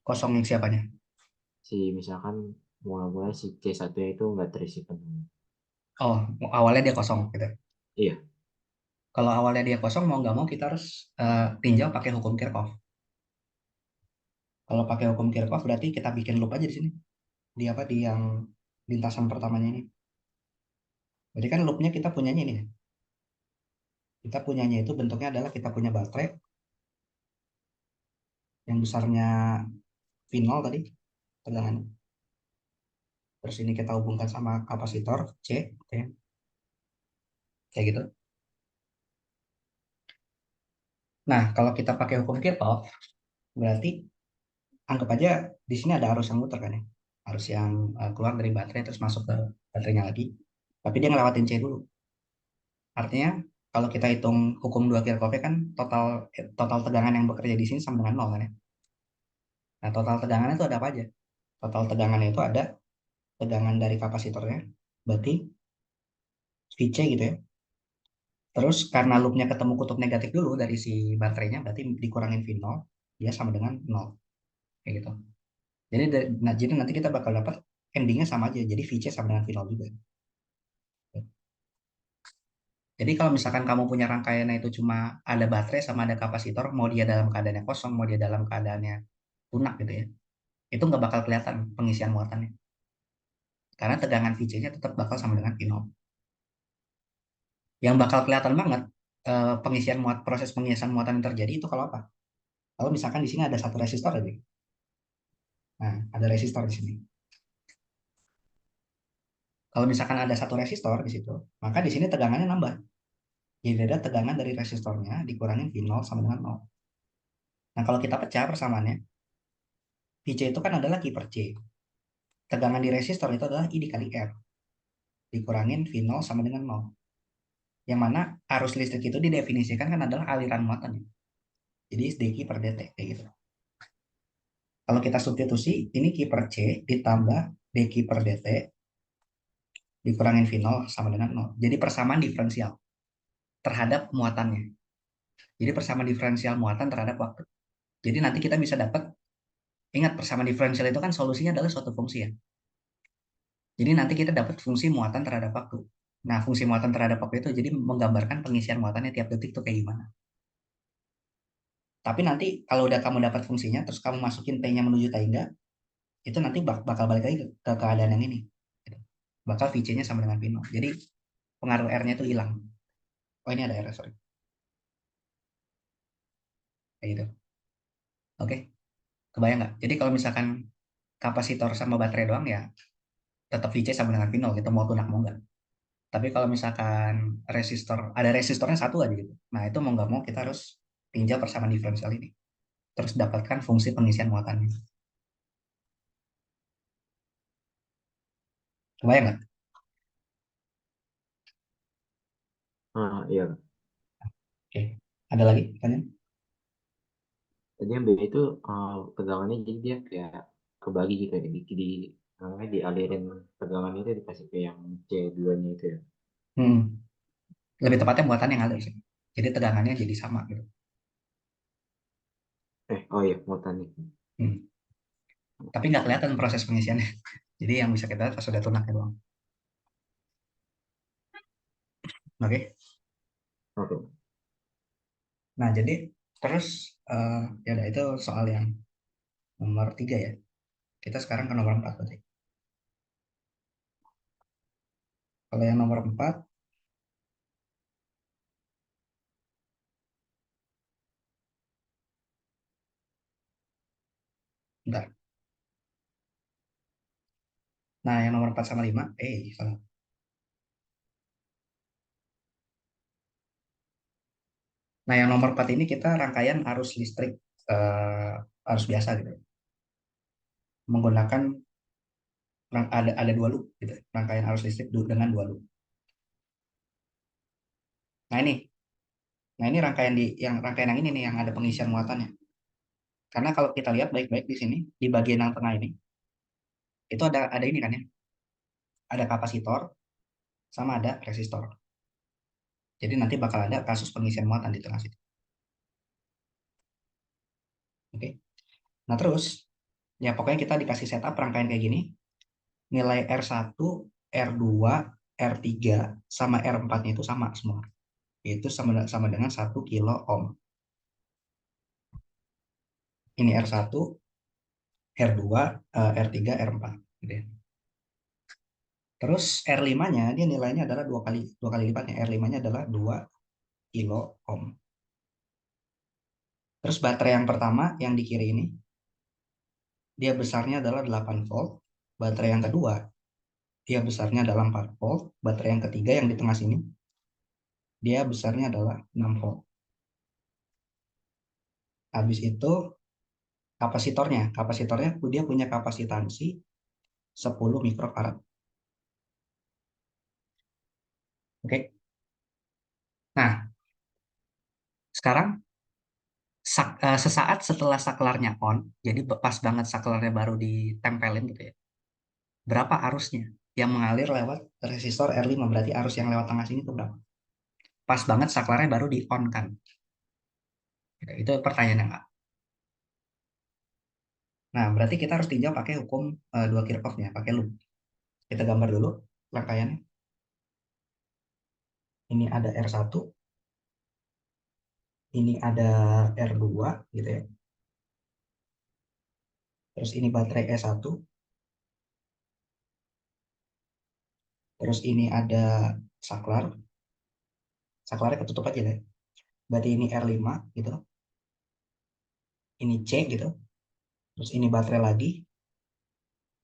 Kosong yang siapanya? Si misalkan mulai-mulai si C1 itu nggak terisi penuh. Oh, awalnya dia kosong gitu. Iya. Kalau awalnya dia kosong, mau nggak mau kita harus tinjau pakai hukum Kirchhoff. Kalau pakai hukum Kirchhoff berarti kita bikin loop aja di sini. Di apa? Di yang lintasan pertamanya ini. Berarti kan loopnya kita punyanya ini ya. Kita punyanya itu bentuknya adalah kita punya baterai yang besarnya V0 tadi, tegangannya. Terus ini kita hubungkan sama kapasitor C, gitu ya. Kayak gitu. Nah, kalau kita pakai hukum Kirchhoff, berarti anggap aja di sini ada arus yang muter kan ya. Arus yang keluar dari baterai terus masuk ke baterainya lagi. Tapi dia ngelewatin C dulu. Artinya kalau kita hitung hukum 2 Kirchhoff kan total total tegangan yang bekerja di sini sama dengan nol kan ya. Nah, total tegangannya itu ada apa aja? Total tegangannya itu ada tegangan dari kapasitornya, berarti Vc gitu ya. Terus karena loopnya ketemu kutub negatif dulu dari si baterainya, berarti dikurangin V0, dia sama dengan nol. Kayak gitu. Jadi nanti kita bakal dapat endingnya sama aja. Jadi Vc sama dengan V0 juga. Jadi kalau misalkan kamu punya rangkaiannya itu cuma ada baterai sama ada kapasitor, mau dia dalam keadaannya kosong, mau dia dalam keadaannya lunak gitu ya, itu nggak bakal kelihatan pengisian muatannya. Karena tegangan Vc-nya tetap bakal sama dengan V0. Yang bakal kelihatan banget proses pengisian muatan yang terjadi itu kalau apa? Kalau misalkan di sini ada satu resistor aja. Nah, ada resistor di sini. Kalau misalkan ada satu resistor di situ, maka di sini tegangannya nambah. Jadi ada tegangan dari resistornya dikurangin V0 sama dengan 0. Nah, kalau kita pecah persamaannya, Vc itu kan adalah Q per C. Tegangan di resistor itu adalah I dikali R. Dikurangin V0 sama dengan 0. Yang mana arus listrik itu didefinisikan kan adalah aliran muatan. Ya. Jadi dq per dt. Kayak gitu. Kalau kita substitusi, ini Q per C ditambah dq per dt dikurangin V0 sama dengan 0. Jadi persamaan diferensial terhadap muatannya. Jadi persamaan diferensial muatan terhadap waktu. Jadi nanti kita bisa dapat, ingat persamaan diferensial itu kan solusinya adalah suatu fungsi ya. Jadi nanti kita dapat fungsi muatan terhadap waktu. Nah, fungsi muatan terhadap waktu itu jadi menggambarkan pengisian muatannya tiap detik tuh kayak gimana. Tapi nanti kalau udah kamu dapat fungsinya, terus kamu masukin T-nya menuju tai enggak, itu nanti bakal balik lagi ke keadaan yang ini. Gitu. Bakal VC-nya sama dengan V0. Jadi pengaruh R-nya itu hilang. Oh ini ada R, sorry. Kayak gitu. Oke, kebayang nggak? Jadi kalau misalkan kapasitor sama baterai doang ya, tetap VC sama dengan V0 gitu, mau tunak mau nggak. Tapi kalau misalkan resistor, ada resistornya satu aja gitu. Nah itu mau nggak mau kita harus tinjau persamaan diferensial ini. Terus dapatkan fungsi pengisian muatannya. Kebayang nggak? Iya. Oke. Ada lagi pertanyaan? Tadi yang B itu tegangannya jadi dia kayak kebagi gitu ya, namanya dialirin tegangan itu dikasih ke yang C2-nya itu ya. Hmm. Lebih tepatnya muatan yang ngalir sih. Jadi tegangannya jadi sama gitu. Oh iya, muatannya. Hmm. Tapi nggak kelihatan proses pengisiannya. Jadi yang bisa kita lihat pas sudah tunaknya doang. Oke. Oke. Nah jadi terus ya udah itu soal yang nomor 3 ya. Kita sekarang ke nomor 4 berarti. Kalau yang nomor 4, enggak. Nah yang nomor 4 sama 5, salah. Nah yang nomor 4 ini kita rangkaian arus listrik arus biasa gitu. Menggunakan ada dua loop gitu. Rangkaian arus listrik dengan dua loop. Nah ini, nah ini rangkaian yang ini nih yang ada pengisian muatannya. Karena kalau kita lihat baik-baik di sini di bagian yang tengah ini itu ada ini kan ya, ada kapasitor sama ada resistor. Jadi nanti bakal ada kasus pengisian muatan di tengah situ. Oke. Nah terus ya pokoknya kita dikasih setup rangkaian kayak gini, nilai R1, R2, R3 sama R4-nya itu sama semua. Itu sama dengan 1 kilo ohm. Ini R1, R2, R3, R4 gitu ya. Terus R5-nya dia nilainya adalah dua kali lipatnya. R5-nya adalah 2 kilo ohm. Terus baterai yang pertama yang di kiri ini dia besarnya adalah 8 volt. Baterai yang kedua dia besarnya adalah 4 volt. Baterai yang ketiga yang di tengah sini dia besarnya adalah 6 volt. Habis itu kapasitornya dia punya kapasitansi 10 mikrofarad. Oke. Nah, sekarang sesaat setelah saklarnya on, jadi pas banget saklarnya baru ditempelin gitu ya. Berapa arusnya yang mengalir lewat resistor R5, berarti arus yang lewat tengah sini itu berapa? Pas banget saklarnya baru di on kan. Gitu. Itu pertanyaannya nggak? Nah, berarti kita harus tinjau pakai hukum dua Kirchhoff-nya, pakai loop. Kita gambar dulu rangkaiannya. Ini ada R1, ini ada R2 gitu ya. Terus ini baterai E1, terus ini ada saklar. Saklarnya ketutup aja deh. Berarti ini R5 gitu. ini C gitu. Terus ini baterai lagi,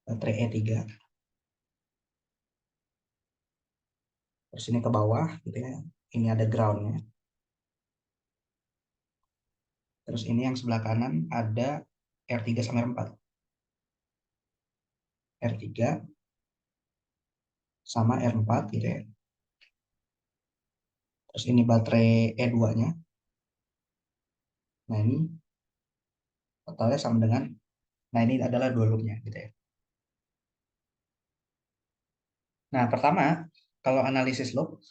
baterai E3. Terus ini ke bawah gitu ya. Ini ada groundnya. Terus ini yang sebelah kanan ada R3 sama R4. R3 sama R4 gitu ya. Terus ini baterai E2-nya. Nah ini totalnya sama dengan, nah ini adalah dua loopnya gitu ya. Nah pertama, kalau analisis loop,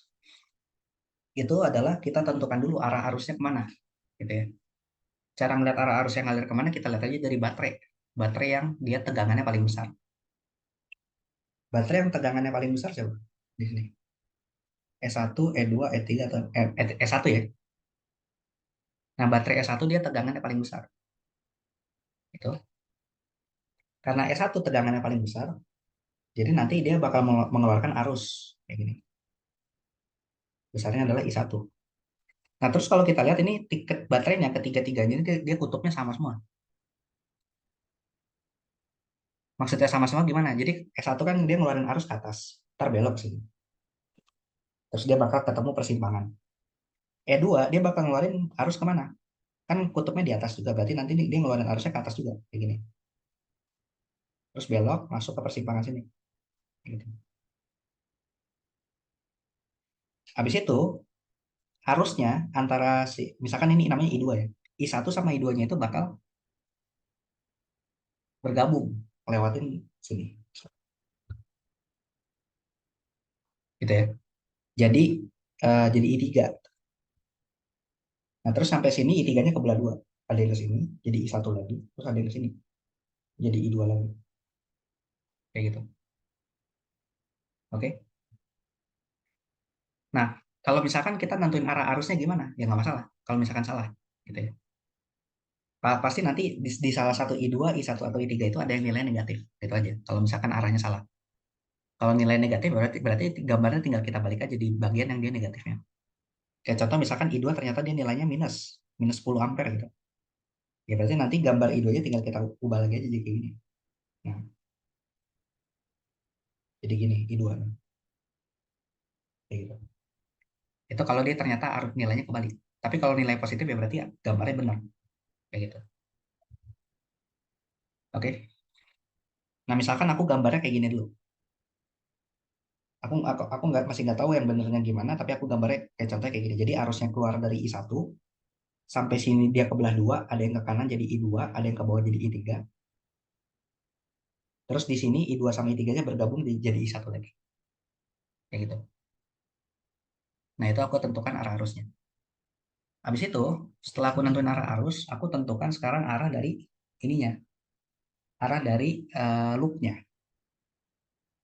itu adalah kita tentukan dulu arah arusnya kemana gitu ya. Cara melihat arah arus yang ngalir kemana kita lihat aja dari baterai. Baterai yang dia tegangannya paling besar. Baterai yang tegangannya paling besar coba di sini. E1, E2, E3 atau E1 ya. Nah, baterai E1 dia tegangannya paling besar. Itu. Karena E1 tegangannya paling besar, jadi nanti dia bakal mengeluarkan arus kayak gini. Besarnya adalah I1. Nah, terus kalau kita lihat ini tiket baterainya ketiga-tiganya ini dia kutubnya sama semua. Maksudnya sama semua gimana? Jadi E1 kan dia ngeluarin arus ke atas, ntar belok sini. Terus dia bakal ketemu persimpangan. E2 dia bakal ngeluarin arus kemana? Kan kutubnya di atas juga, berarti nanti dia ngeluarin arusnya ke atas juga, kayak gini. Terus belok, masuk ke persimpangan sini. Gitu. Habis itu, harusnya antara si, misalkan ini namanya I2 ya. I1 sama I2-nya itu bakal bergabung, lewatin sini. Gitu ya. Jadi, jadi I3. Nah, terus sampai sini I3-nya kebelah dua. Ada yang ke sini, jadi I1 lagi. Terus ada yang ke sini, jadi I2 lagi. Kayak gitu. Oke. Nah, kalau misalkan kita nentuin arah arusnya gimana? Ya nggak masalah. Kalau misalkan salah. Gitu ya. Pasti nanti di salah satu I2, I1 atau I3 itu ada yang nilai negatif. Itu aja. Kalau misalkan arahnya salah. Kalau nilai negatif berarti gambarnya tinggal kita balik aja di bagian yang dia negatifnya. Kayak contoh misalkan I2 ternyata dia nilainya minus, minus 10 ampere gitu. Ya berarti nanti gambar I2-nya tinggal kita ubah lagi aja jadi kayak gini. Nah, jadi gini I2. Kayak gitu. Itu kalau dia ternyata arus nilainya kebalik. Tapi kalau nilai positif ya berarti ya gambarnya benar. Kayak gitu. Oke. Nah, misalkan aku gambarnya kayak gini dulu. Aku nggak masih nggak tahu yang benernya gimana, tapi aku gambarnya kayak contohnya kayak gini. Jadi arusnya keluar dari I1 sampai sini dia kebelah dua, ada yang ke kanan jadi I2, ada yang ke bawah jadi I3. Terus di sini I2 sama I3-nya bergabung jadi I1 lagi. Kayak gitu. Nah, itu aku tentukan arah arusnya. Habis itu, setelah aku nentuin arah arus, aku tentukan sekarang arah dari ininya, arah dari loopnya.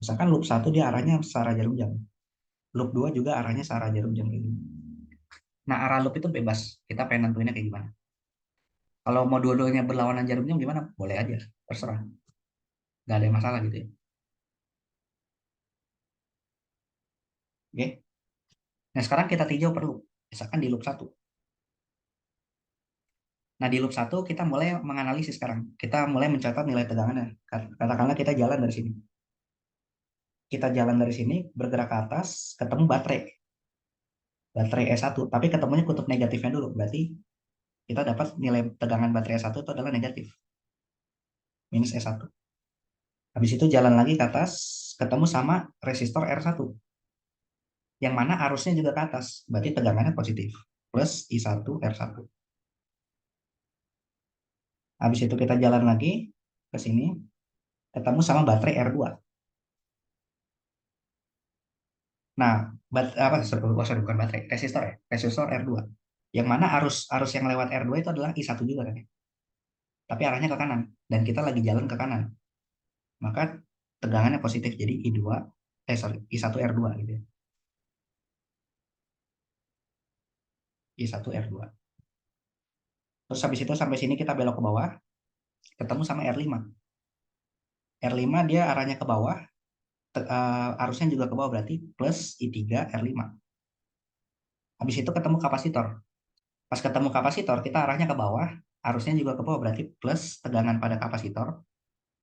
Misalkan loop satu dia arahnya searah jarum jam. Loop 2 juga arahnya searah jarum jam ini. Nah, arah loop itu bebas. Kita pengen nentuinnya kayak gimana. Kalau mau dua-duanya berlawanan jarum jam gimana? Boleh aja. Terserah. Nggak ada masalah gitu ya. Oke. Nah, sekarang kita tinjau per loop. Misalkan di loop satu. Nah, di loop satu kita mulai menganalisis sekarang. Kita mulai mencatat nilai tegangannya. Katakanlah kita jalan dari sini. Kita jalan dari sini, bergerak ke atas, ketemu baterai. Baterai E1. Tapi ketemunya kutub negatifnya dulu. Berarti kita dapat nilai tegangan baterai E1 itu adalah negatif. Minus E1. Habis itu jalan lagi ke atas, ketemu sama resistor R1. Yang mana arusnya juga ke atas. Berarti tegangannya positif. Plus I1 R1. Habis itu kita jalan lagi ke sini, ketemu sama baterai R2. Nah, apa sorry, bukan baterai, resistor ya, resistor R2. Yang mana arus arus yang lewat R2 itu adalah I1 juga kan ya. Tapi arahnya ke kanan dan kita lagi jalan ke kanan. Maka tegangannya positif jadi I2 sorry, I1 R2 gitu ya. I1 R2. Terus habis itu sampai sini kita belok ke bawah, ketemu sama R5. R5 dia arahnya ke bawah, arusnya juga ke bawah berarti plus I3 R5. Habis itu ketemu kapasitor. Pas ketemu kapasitor, kita arahnya ke bawah, arusnya juga ke bawah, berarti plus tegangan pada kapasitor,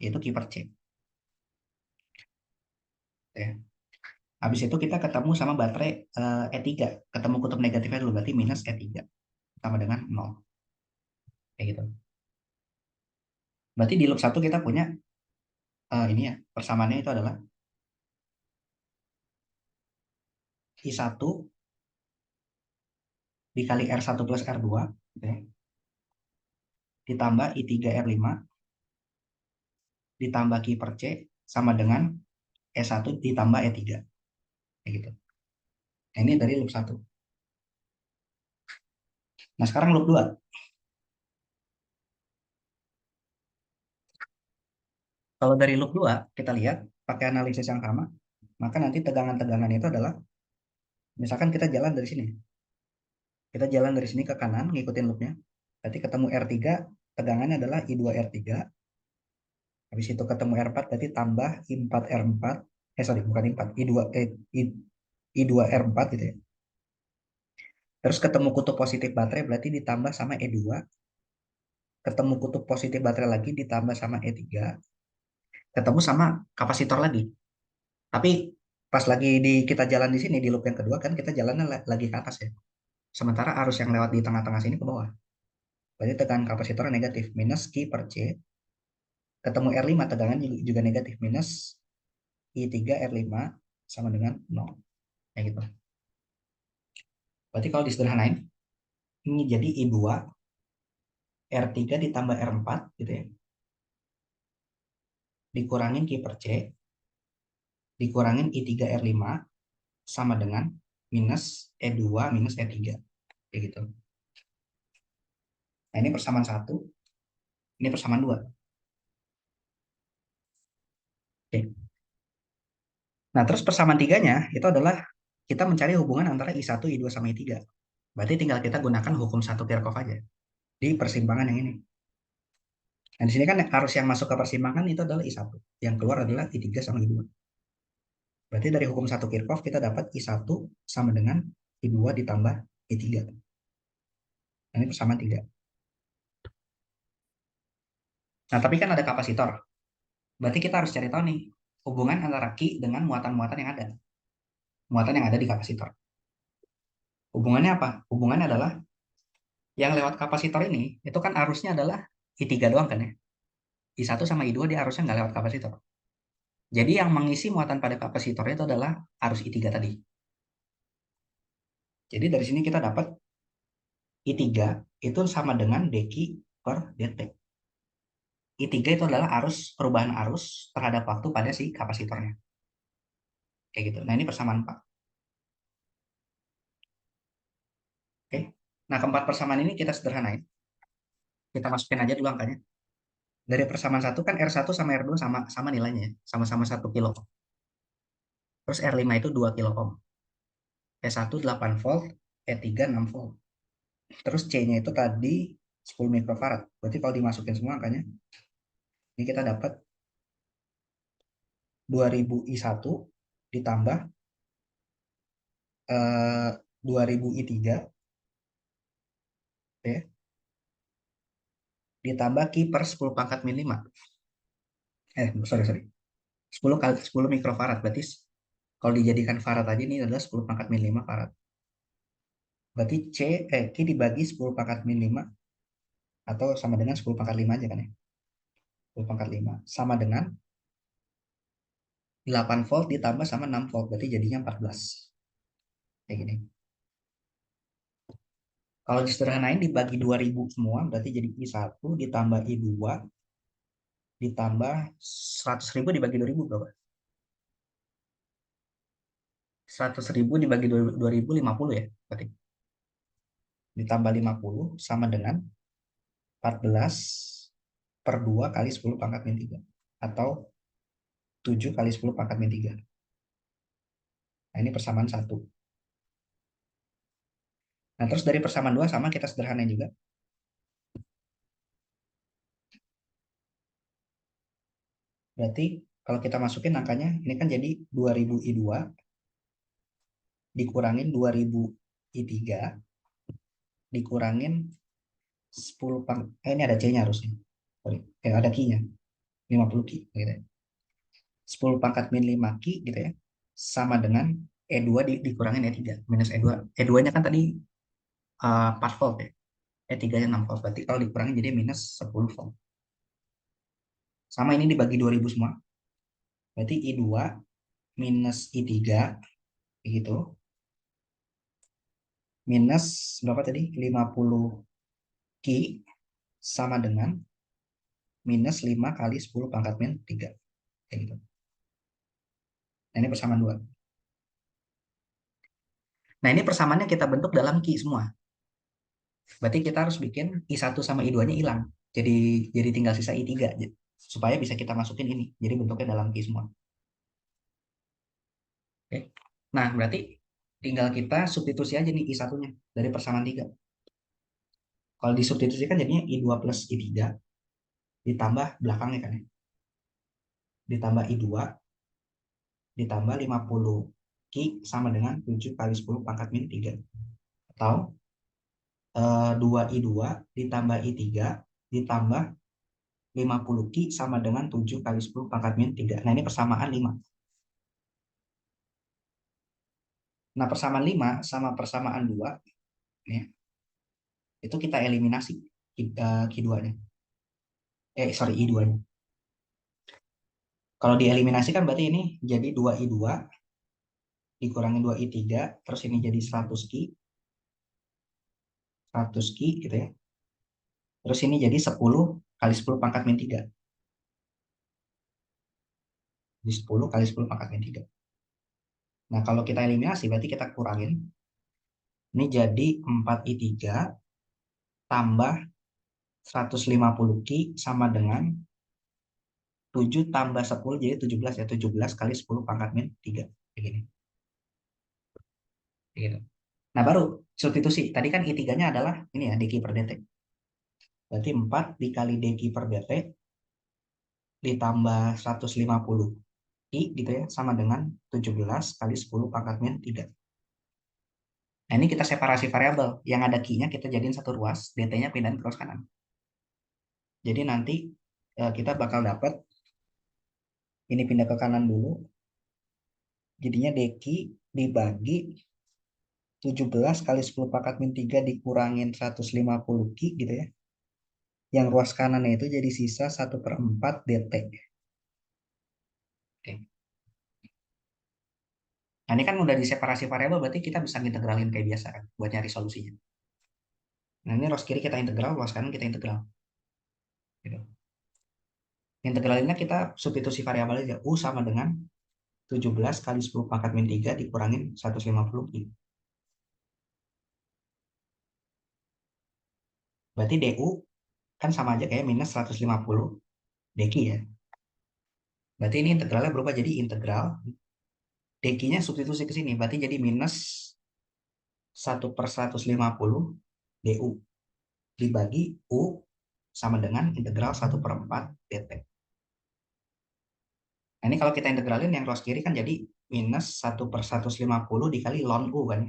yaitu Q per C. Ya. Habis itu kita ketemu sama baterai E3, ketemu kutub negatifnya dulu, berarti minus E3 sama dengan 0. Kayak gitu. Berarti di loop 1 kita punya ini ya, persamaannya itu adalah I1 dikali R1 plus R2, gitu ya, ditambah I3R5, ditambah Q per C, sama dengan E1 ditambah E3. Kayak gitu. Nah, ini dari loop 1. Nah, sekarang loop 2. Kalau dari loop 2, kita lihat pakai analisis yang sama, maka nanti tegangan-tegangan itu adalah, misalkan kita jalan dari sini. Kita jalan dari sini ke kanan, ngikutin loopnya. Berarti ketemu R3, tegangannya adalah I2R3. Habis itu ketemu R4, berarti tambah I4R4. Sorry, bukan I4. I2R4 gitu ya. Terus ketemu kutub positif baterai, berarti ditambah sama E2. Ketemu kutub positif baterai lagi, ditambah sama E3. Ketemu sama kapasitor lagi. Tapi pas lagi kita jalan di sini, di loop yang kedua, kan kita jalannya lagi ke atas ya. Sementara arus yang lewat di tengah-tengah sini ke bawah. Berarti tegangan kapasitor negatif, minus Q per C. Ketemu R5, tegangan juga negatif, minus I3R5 sama dengan 0. Kayak gitu. Berarti kalau disederhanain, ini jadi I2 R3 ditambah R4 gitu ya. Dikurangin Q per C, dikurangin I3R5 sama dengan minus E2 minus E3. Kayak gitu. Nah, ini persamaan 1, ini persamaan 2. Oke. Nah, terus persamaan 3-nya itu adalah kita mencari hubungan antara I1, I2 sama I3. Berarti tinggal kita gunakan hukum satu Kirchhoff aja di persimpangan yang ini. Nah, di sini kan arus yang masuk ke persimpangan itu adalah I1. Yang keluar adalah I3 sama I2. Berarti dari hukum satu Kirchhoff kita dapat I1 sama dengan I2 ditambah I3. Nah, ini persamaan 3. Nah, tapi kan ada kapasitor. Berarti kita harus cari tahu nih hubungan antara Q dengan muatan-muatan yang ada. Muatan yang ada di kapasitor. Hubungannya apa? Hubungannya adalah yang lewat kapasitor ini, itu kan arusnya adalah I3 doang kan ya. I1 sama I2 dia arusnya nggak lewat kapasitor. Jadi yang mengisi muatan pada kapasitor itu adalah arus I3 tadi. Jadi dari sini kita dapat I3 itu sama dengan dq per dt. I3 itu adalah perubahan arus terhadap waktu pada si kapasitornya. Kayak gitu. Nah, ini persamaan 4. Oke. Nah, keempat persamaan ini kita sederhanain. Kita masukin aja dulu angkanya. Dari persamaan 1 kan R1 sama R2 sama sama nilainya ya. Sama-sama 1 kilo ohm. Terus R5 itu 2 kilo ohm. E1 8 volt, E3 6 volt. Terus C-nya itu tadi 10 mikrofarad. Berarti kalau dimasukin semua angkanya, ini kita dapat 2000 I1 ditambah 2000 I3 ya, ditambah Q per 10 pangkat min 5. Sorry. 10 kali 10 mikrofarad. Berarti kalau dijadikan farad aja ini adalah 10 pangkat min 5 farad. Berarti Q dibagi 10 pangkat min 5 atau sama dengan 10 pangkat 5 aja kan ya. 10 pangkat 5 sama dengan 8 volt ditambah sama 6 volt, berarti jadinya 14. Kayak gini. Kalau disederhanain dibagi 2000 semua, berarti jadi I1 ditambah I2 ditambah 100.000 dibagi 2000 berapa? 100.000 dibagi 2000 50 ya, berarti. Ditambah 50 sama dengan 14 per 2 kali 10 pangkat min 3. Atau 7 kali 10 pangkat min 3. Nah, ini persamaan 1. Nah, terus dari persamaan 2 sama kita sederhanain juga. Berarti kalau kita masukin angkanya, ini kan jadi 2000 I2 dikurangin 2000 I3 dikurangin 10 ini ada C-nya harusnya. Sorry. Ada Q-nya. 50 Q gitu ya. 10 pangkat min 5 Q gitu ya. Sama dengan E2 dikurangin E3 minus E2. E2-nya kan tadi 4 volt ya. E3-nya 6 volt. Berarti kalau dikurangin jadi minus 10 volt. Sama ini dibagi 2000 semua. Berarti I2 minus I3 gitu. Minus berapa tadi? 50 Q sama dengan minus 5 kali 10 pangkat min 3. Kayak gitu. Nah, ini persamaan 2. Nah, ini persamaannya kita bentuk dalam Q semua. Berarti kita harus bikin I1 sama I2-nya hilang. Jadi tinggal sisa I3 supaya bisa kita masukin ini. Jadi bentuknya dalam Q semua. Oke. Nah, berarti tinggal kita substitusi aja nih I1-nya dari persamaan 3. Kalau disubstitusikan jadinya I2 plus I3 ditambah belakangnya kan ya. Ditambah I2 ditambah 50 Q sama dengan 7 kali 10 pangkat min 3. Atau 2I2 ditambah I3 ditambah 50 Q sama dengan 7 kali 10 pangkat min 3. Nah, ini persamaan 5. Nah, persamaan 5 sama persamaan 2 ya, itu kita eliminasi Q2-nya. Sorry, I2-nya. Kalau dieliminasikan berarti ini jadi 2I2 dikurangi 2I3, terus ini jadi 100 Q, 100 Q gitu ya. Terus ini jadi 10 kali 10 pangkat min 3. Jadi 10 kali 10 pangkat min 3. Nah, kalau kita eliminasi berarti kita kurangin. Ini jadi 4I3 tambah 150 Q sama dengan 7 tambah 10 jadi 17 ya. 17 kali 10 pangkat min 3. Begini. Gitu. Nah, baru substitusi. Tadi kan I3-nya adalah ini ya, dq per dt. Berarti 4 dikali dq per dt ditambah 150 I gitu ya, sama dengan 17 kali 10 pangkat min 3. Nah, ini kita separasi variabel. Yang ada Q-nya kita jadiin satu ruas, dt-nya pindahin ke ruas kanan. Jadi nanti kita bakal dapat ini pindah ke kanan dulu. Jadinya dq dibagi 17 kali 10 pangkat min 3 dikurangin 150 Q gitu ya. Yang ruas kanannya itu jadi sisa 1/4 dt. Oke. Nah, ini kan udah diseparasi variabel, berarti kita bisa integralin kayak biasa kan, buat nyari solusinya. Nah, ini ruas kiri kita integral, ruas kanan kita integral. Gitu. Integralinnya kita substitusi variabel aja. U sama dengan 17 kali 10 pangkat min 3 dikurangin 150 Q. Berarti DU kan sama aja kayak minus 150 dq ya. Berarti ini integralnya berubah jadi integral. Dq-nya substitusi ke sini. Berarti jadi minus 1/150 du dibagi U sama dengan integral 1/4 dt. Nah, ini kalau kita integralin yang ruas kiri kan jadi minus 1/150 dikali ln U kan.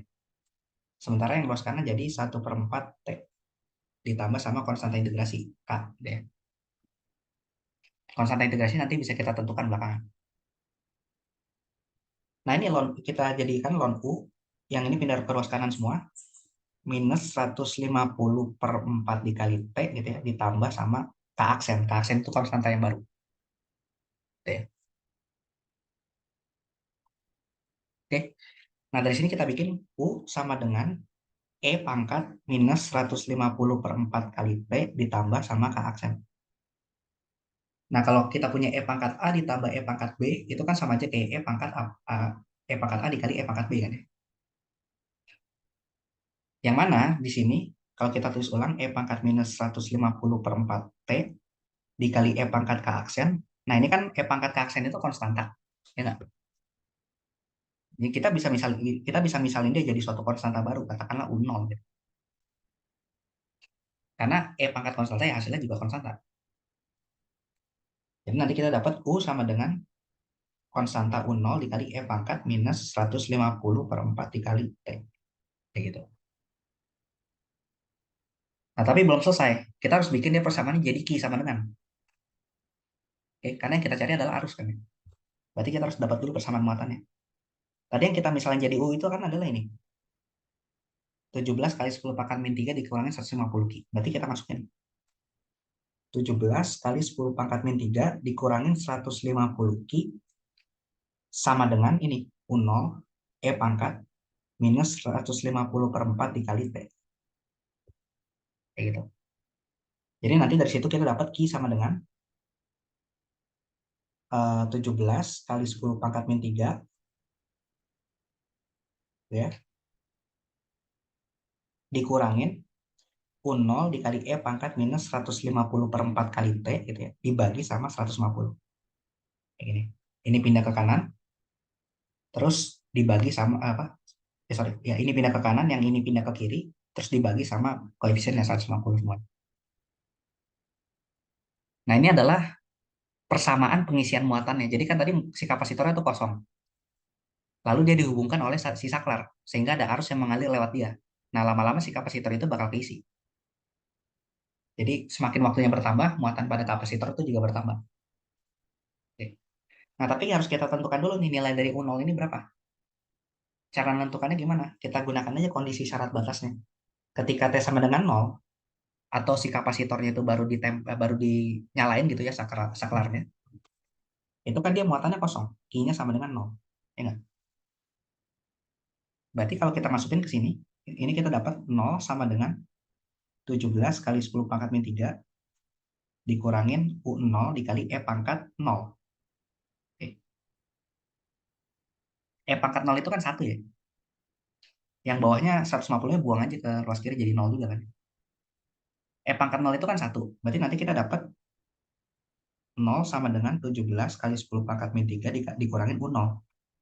Sementara yang ruas kanan jadi 1/4 T ditambah sama konstanta integrasi K. Deh. Konstanta integrasi nanti bisa kita tentukan belakangan. Nah, ini ln, kita jadikan ln U yang ini pindah ke ruas kanan semua. Minus 150/4 dikali T gitu ya, ditambah sama K aksen. K aksen itu konstanta yang baru. T. Oke. Nah, dari sini kita bikin U sama dengan E pangkat minus 150/4 kali T ditambah sama K aksen. Nah, kalau kita punya E pangkat A ditambah E pangkat B, itu kan sama aja kayak E pangkat A dikali E pangkat B kan ya. Yang mana di sini, kalau kita tulis ulang E pangkat minus 150/4 T dikali E pangkat K aksen. Nah, ini kan E pangkat K aksen itu konstanta. Ya nggak? Jadi kita bisa misalin dia jadi suatu konstanta baru, katakanlah U0. Gitu. Karena E pangkat konstanta ya hasilnya juga konstanta. Jadi nanti kita dapat U sama dengan konstanta U0 dikali E pangkat minus 150/4 dikali T. Kayak gitu. Nah, tapi belum selesai. Kita harus bikin dia persamaannya jadi Q sama dengan. Oke, karena yang kita cari adalah arus kan, ya. Berarti kita harus dapat dulu persamaan muatannya. Tadi yang kita misalnya jadi U itu kan adalah ini. 17 kali 10 pangkat min 3 dikurangin 150 Q. Berarti kita masukin 17 kali 10 pangkat min 3 dikurangin 150 Q sama dengan ini. U0 E pangkat minus 150 per 4 dikali T. Kayak gitu. Jadi nanti dari situ kita dapat Q sama dengan 17 kali 10 pangkat min 3 ya, dikurangin U0 dikali E pangkat minus 150 per 4 kali T gitu ya, dibagi sama 150. Kayak gini. Ini pindah ke kanan, terus dibagi sama apa? Sorry, ya ini pindah ke kanan, yang ini pindah ke kiri, terus dibagi sama koefisiennya 150 semua. Nah, ini adalah persamaan pengisian muatannya. Jadi kan tadi si kapasitornya itu kosong. Lalu dia dihubungkan oleh si saklar, sehingga ada arus yang mengalir lewat dia. Nah, lama-lama si kapasitor itu bakal keisi. Jadi semakin waktunya bertambah, muatan pada kapasitor itu juga bertambah. Oke. Nah, tapi harus kita tentukan dulu nih nilai dari U0 ini berapa. Cara menentukannya gimana? Kita gunakan aja kondisi syarat batasnya. Ketika T sama dengan 0, atau si kapasitornya itu baru dinyalain gitu ya saklarnya, itu kan dia muatannya kosong, Q-nya sama dengan 0. Ya nggak? Berarti kalau kita masukin ke sini, ini kita dapat 0 sama dengan 17 kali 10 pangkat min 3 dikurangin U0 dikali E pangkat 0. Oke. E pangkat 0 itu kan 1 ya. Yang bawahnya 150-nya buang aja ke ruas kiri jadi 0 juga kan. E pangkat 0 itu kan 1. Berarti nanti kita dapat 0 sama dengan 17 kali 10 pangkat min 3 dikurangin U0.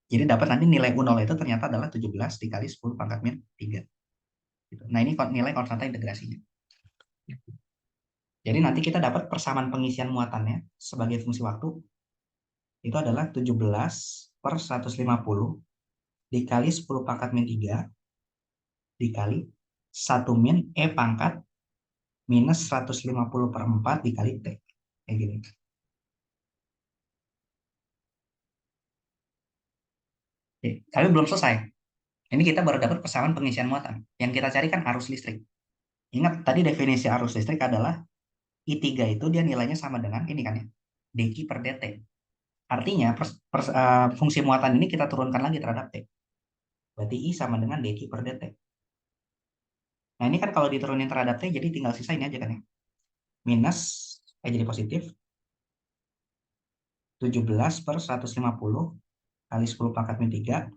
Jadi dapat nanti nilai U0 itu ternyata adalah 17 dikali 10 pangkat min 3. Gitu. Nah, ini nilai konstanta integrasinya. Jadi nanti kita dapat persamaan pengisian muatannya sebagai fungsi waktu itu adalah 17 per 150 dikali 10 pangkat min 3 dikali 1 min E pangkat minus 150 per 4 dikali T. Kayak gini. Oke, tapi belum selesai. Ini kita baru dapat persamaan pengisian muatan. Yang kita cari kan arus listrik. Ingat, tadi definisi arus listrik adalah I3 itu dia nilainya sama dengan ini kan ya, dq per dt. Artinya fungsi muatan ini kita turunkan lagi terhadap T. Berarti I sama dengan dq per dt. Nah, ini kan kalau diturunin terhadap T, jadi tinggal sisa ini aja kan ya. Minus, jadi positif, 17 per 150 kali 10 pangkat min 3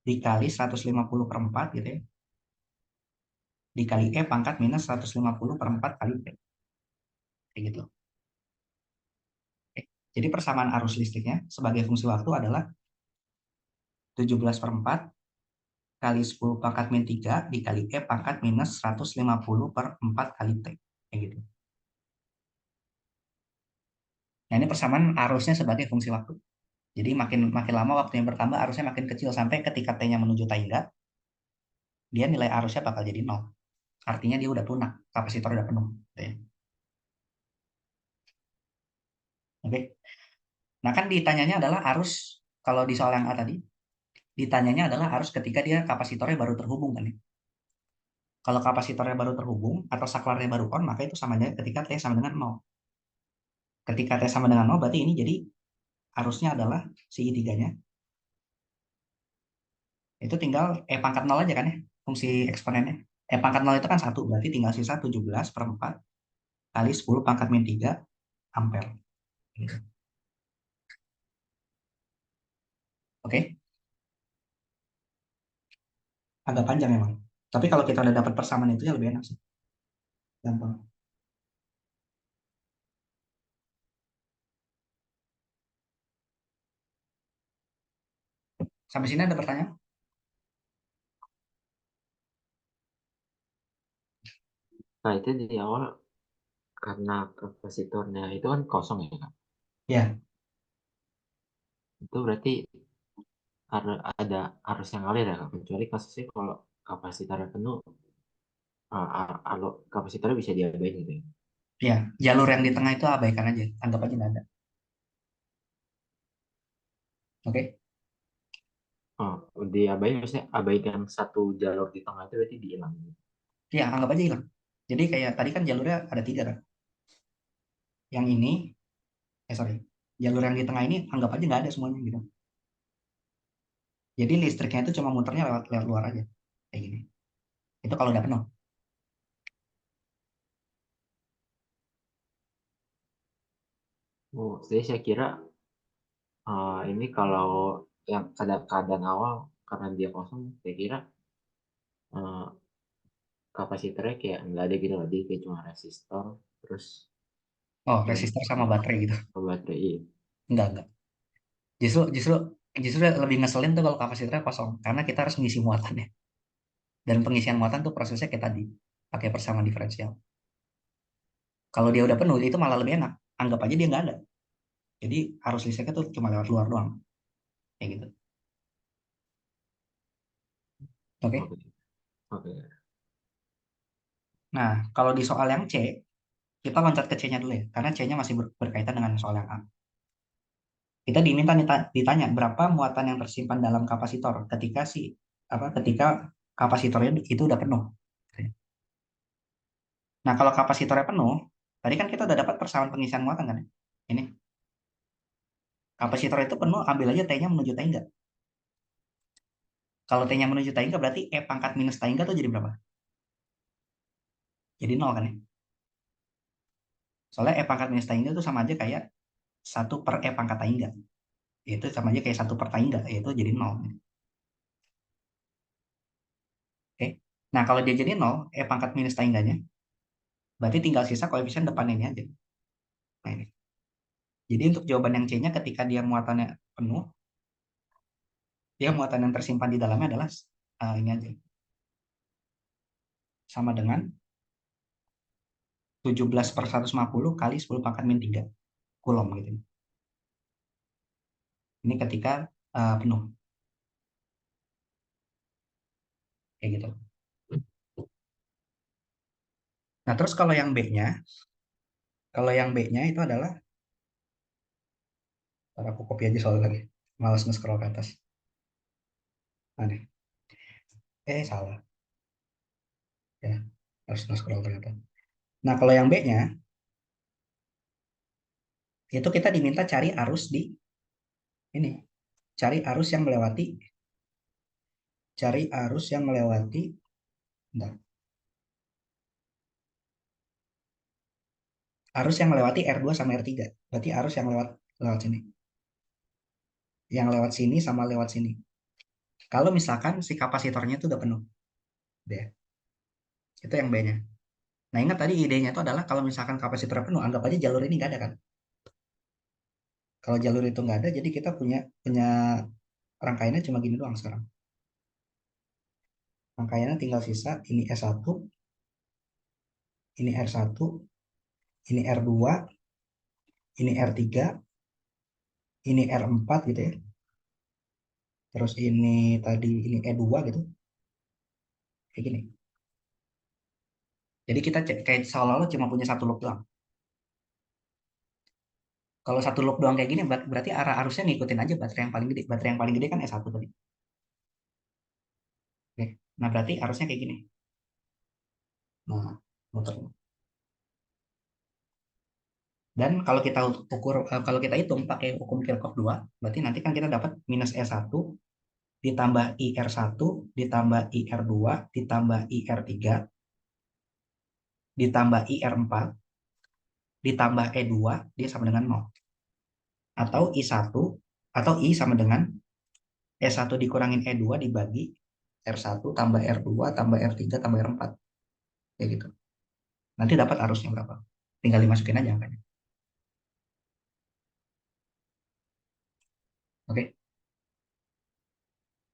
dikali 150 per 4 gitu ya. Dikali E pangkat minus 150 per 4 kali T. Kayak gitu. Oke. Jadi persamaan arus listriknya sebagai fungsi waktu adalah 17 per 4 kali 10 pangkat min 3 dikali E pangkat minus 150 per 4 kali T. Kayak gitu. Nah, ini persamaan arusnya sebagai fungsi waktu. Jadi makin makin lama waktunya bertambah, arusnya makin kecil sampai ketika T-nya menuju tangga, dia nilai arusnya bakal jadi 0. Artinya dia udah lunak, kapasitor udah penuh. Gitu ya. Oke. Nah, kan ditanyanya adalah arus, kalau di soal yang A tadi, ditanyanya adalah arus ketika dia kapasitornya baru terhubung kan ya. Kalau kapasitornya baru terhubung atau saklarnya baru on, maka itu sama dengan ketika T sama dengan 0. Ketika T sama dengan 0, berarti ini jadi arusnya adalah si I3-nya. Itu tinggal E pangkat 0 aja kan ya, fungsi eksponennya. E pangkat 0 itu kan 1, berarti tinggal sisa 17 per 4 kali 10 pangkat min 3 ampere. Gitu. Oke, agak panjang memang. Tapi kalau kita udah dapat persamaan itu ya lebih enak sih. Gampang. Sampai sini ada pertanyaan? Nah, itu di awal karena kapasitornya itu kan kosong ya Kak. Ya, Itu berarti ada arus yang ngalir ya Kak. Kecuali kasusnya kalau kapasitornya penuh kapasitornya bisa diabaikan gitu ya. Ya, jalur yang di tengah itu abaikan aja, anggap aja nggak ada. Oke. Oh, diabaikan maksudnya abaikan satu jalur di tengah itu berarti dihilang. Ya, anggap aja hilang. Jadi kayak tadi kan jalurnya ada tiga kan. Yang ini, sorry, jalur yang di tengah ini anggap aja nggak ada semuanya gitu. Jadi listriknya itu cuma muternya lewat lewat luar aja, kayak gini. Itu kalau udah penuh. Oh, jadi saya kira ini kalau yang keadaan awal karena dia kosong, saya kira eh, kapasitornya kayak nggak ada gitu loh, dia kayak cuma resistor, terus Oh, ini resistor sama sama baterai gitu. baterai. Iya. Enggak. Justru justru justru lebih ngeselin tuh kalau kapasitornya kosong, karena kita harus ngisi muatannya. Dan pengisian muatan tuh prosesnya kayak tadi, pakai persamaan diferensial. Kalau dia udah penuh, itu malah lebih enak. Anggap aja dia nggak ada. Jadi arus listriknya tuh cuma lewat luar doang, kayak gitu. Oke. Oke, oke. Nah, kalau di soal yang C, kita loncat ke C-nya dulu ya, karena C-nya masih berkaitan dengan soal yang A. Kita diminta ditanya berapa muatan yang tersimpan dalam kapasitor ketika kapasitornya itu udah penuh. Nah, kalau kapasitornya penuh, tadi kan kita udah dapat persamaan pengisian muatan kan, ya? Ini kapasitor itu penuh, ambil aja T-nya menuju T enggak. Kalau T-nya menuju T enggak berarti E pangkat minus T enggak tuh jadi berapa? Jadi nol kan ya? Soalnya E pangkat minus T enggak itu sama aja kayak satu per E pangkat T enggak. Itu sama aja kayak satu per T enggak, yaitu jadi nol. Oke. Nah, kalau dia jadi nol, E pangkat minus T enggaknya, berarti tinggal sisa koefisien depan ini aja. Nah, ini. Jadi untuk jawaban yang C-nya ketika dia muatannya penuh, dia muatan yang tersimpan di dalamnya adalah ini aja. Sama dengan 17 per 150 kali 10 pangkat min 3 kulom gitu. Ini ketika penuh, kayak gitu. Nah, terus kalau yang B-nya itu adalah, ntar aku copy aja soal lagi. Malas nge-scroll ke atas. Nah, nih. Salah. Ya, harus nge-scroll ternyata. Nah, kalau yang B-nya, itu kita diminta cari arus di ini. Cari arus yang melewati, bentar. Arus yang melewati R2 sama R3. Berarti arus yang lewat lewat sini. Yang lewat sini sama lewat sini. Kalau misalkan si kapasitornya itu udah penuh. Deh. Itu yang B-nya. Nah, ingat tadi idenya itu adalah kalau misalkan kapasitor penuh, anggap aja jalur ini nggak ada kan. Kalau jalur itu nggak ada, jadi kita punya punya rangkaiannya cuma gini doang sekarang. Rangkaiannya tinggal sisa ini S1, ini R1, ini R2, ini R3, ini R4 gitu ya. Terus ini tadi ini E2 gitu. Kayak gini. Jadi kita kayak seolah-olah cuma punya satu loop doang. Kalau satu loop doang kayak gini berarti arah arusnya ngikutin aja baterai yang paling gede. Baterai yang paling gede kan S1 tadi. Oke. Nah, berarti arusnya kayak gini. Nah, muter. Dan kalau kita hitung pakai hukum Kirchhoff 2, berarti nanti kan kita dapat minus E1 ditambah IR1 ditambah IR2 ditambah IR3 ditambah IR4 ditambah E2 dia sama dengan 0. Atau I1 atau I sama dengan E1 dikurangin E2 dibagi R1 tambah R2 tambah R3 tambah R4. Kayak gitu. Nanti dapat arusnya berapa. Tinggal dimasukin aja angkanya. Oke,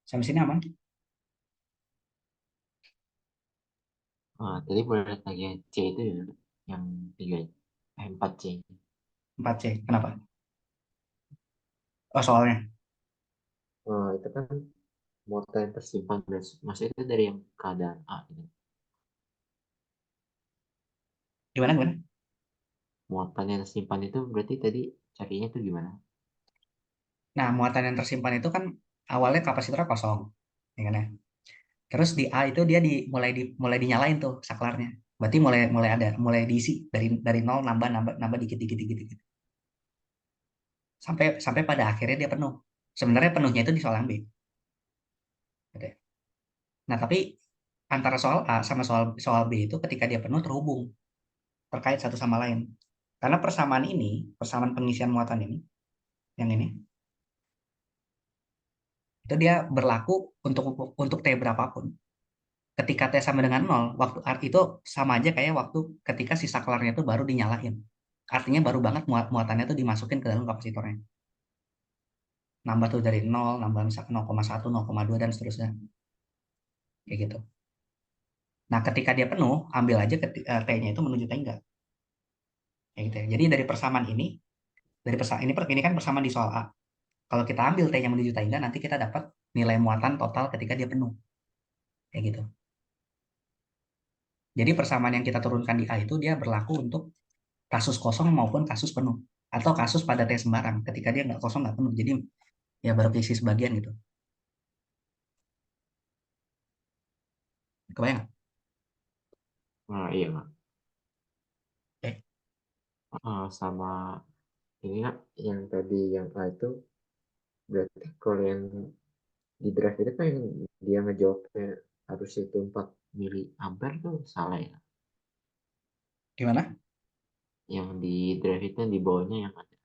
sampai sini aman? Tadi boleh lihat lagi yang C itu ya, yang tiga, 4C. 4C. Kenapa? Oh, soalnya. Itu kan motor yang tersimpan maksudnya itu dari yang keadaan A gitu. Gimana gimana? Muatan yang tersimpan itu berarti tadi carinya tuh gimana? Nah, muatan yang tersimpan itu kan awalnya kapasitornya kosong, ya kan ya. Terus di A itu dia mulai dinyalain tuh saklarnya. Berarti mulai mulai diisi dari nol, nambah nambah nambah dikit dikit dikit dikit. Sampai sampai pada akhirnya dia penuh. Sebenarnya penuhnya itu di soal yang B. Gitu ya. Nah, tapi antara soal A sama soal soal B itu ketika dia penuh terhubung, terkait satu sama lain. Karena persamaan pengisian muatan ini, yang ini, itu dia berlaku untuk T berapapun. Ketika T sama dengan nol, waktu itu sama aja kayak waktu ketika si saklarnya itu baru dinyalain. Artinya baru banget muatannya itu dimasukin ke dalam kapasitornya. Nambah tuh dari nol, nambah misalkan 0,1, 0,2 dan seterusnya. Kayak gitu. Nah, ketika dia penuh, ambil aja T-nya itu menuju T enggak. Kayak gitu ya. Jadi dari persamaan ini, ini kan persamaan di soal A. Kalau kita ambil T-nya menuju T enggak, nanti kita dapat nilai muatan total ketika dia penuh. Kayak gitu. Jadi persamaan yang kita turunkan di A itu dia berlaku untuk kasus kosong maupun kasus penuh. Atau kasus pada T sembarang. Ketika dia nggak kosong, nggak penuh. Jadi ya baru keisi sebagian gitu. Kebayang nggak? Iya Kak. Eh, Sama ini Kak, yang tadi yang A itu berarti kalau yang di drive itu kan yang dia ngejawabnya harus itu 4 mili ampere tuh salah ya. gimana? Yang di drive itu yang di bawahnya yang ada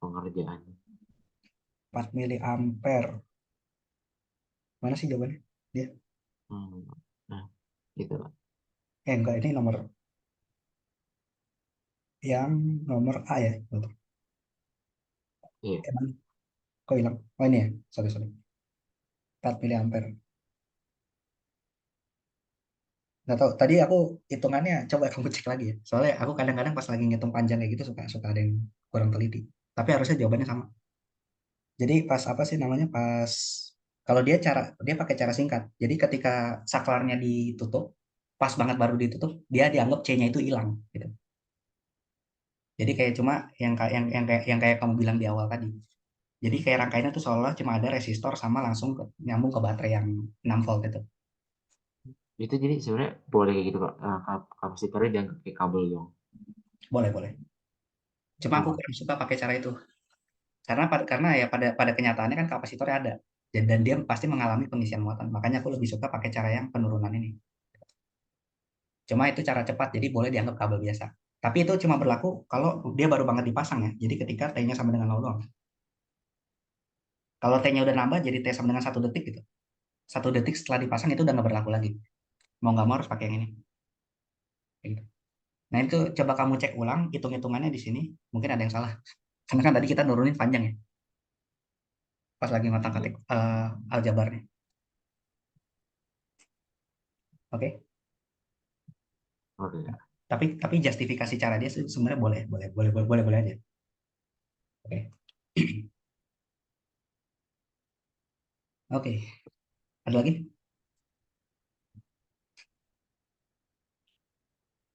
pengerjaan. 4 miliampere. Mana sih jawabannya? Dia. Hmm. Nah, gitu Kak. Enggak, ini nomor yang nomor A ya. Betul. Iya. Emang, kok hilang? Oh ini ya, sorry, sorry. 4 miliampere. Nggak tahu, tadi aku hitungannya, coba kamu cek lagi ya. Soalnya aku kadang-kadang pas lagi ngitung panjang kayak gitu, suka suka ada yang kurang teliti. Tapi harusnya jawabannya sama. Jadi pas apa sih namanya, pas, kalau dia pakai cara singkat. Jadi ketika saklarnya ditutup, pas banget baru ditutup, dia dianggap C-nya itu hilang gitu. Jadi kayak cuma yang kayak kamu bilang di awal tadi. Jadi kayak rangkaiannya tuh seolah cuma ada resistor sama langsung nyambung ke baterai yang 6 volt itu. Itu jadi sebenarnya boleh kayak gitu Kak. Kapasitornya jangan pakai kabel dong. Boleh, boleh. Cuma aku Oh, kurang suka pakai cara itu. Karena ya pada kenyataannya kan kapasitornya ada. Dan dia pasti mengalami pengisian muatan. Makanya aku lebih suka pakai cara yang penurunan ini. Cuma itu cara cepat, jadi boleh dianggap kabel biasa. Tapi itu cuma berlaku kalau dia baru banget dipasang ya. Jadi ketika T-nya sama dengan 0 doang. Kalau T-nya udah nambah jadi T sama dengan 1 detik gitu. 1 detik setelah dipasang itu udah nggak berlaku lagi. Mau nggak mau harus pakai yang ini. Kayak gitu. Nah itu coba kamu cek ulang hitung-hitungannya di sini. Mungkin ada yang salah. Karena kan tadi kita nurunin panjang ya. Pas lagi ngotak-ngatik aljabarnya. Oke. oke. Tapi justifikasi cara dia sebenarnya boleh, boleh, boleh, boleh, boleh, boleh aja. Oke. Oke. Ada lagi?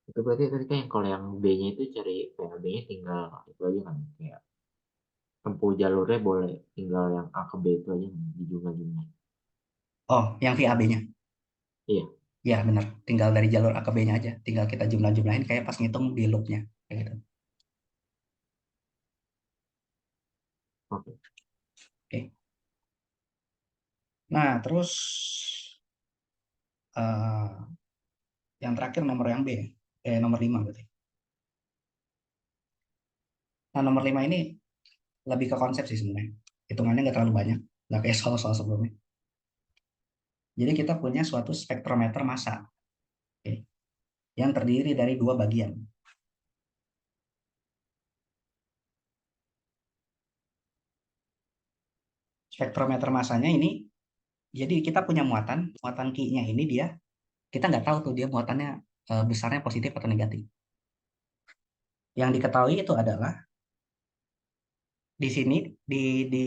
Itu berarti tadi kan kalau yang B-nya itu cari PLD-nya tinggal itu aja kan. Kayak tempuh jalurnya boleh tinggal yang A ke B itu aja kan, di jumlah-jumlah. Oh, yang VAB-nya. Iya, Ya, benar. Tinggal dari jalur A ke B-nya aja. Tinggal kita jumlah-jumlahin kayak pas ngitung di loop-nya. Kayak gitu. oke. Oke. Nah, terus eh, yang terakhir nomor yang B ya. Nomor 5 berarti. Nah, nomor 5 ini lebih ke konsep sih sebenarnya. Hitungannya nggak terlalu banyak. Nggak kayak soal-soal sebelumnya. Jadi kita punya suatu spektrometer massa. Oke, yang terdiri dari dua bagian. Spektrometer massanya ini, jadi kita punya muatan Q-nya ini kita nggak tahu tuh dia muatannya besarnya positif atau negatif. Yang diketahui itu adalah di sini di, di,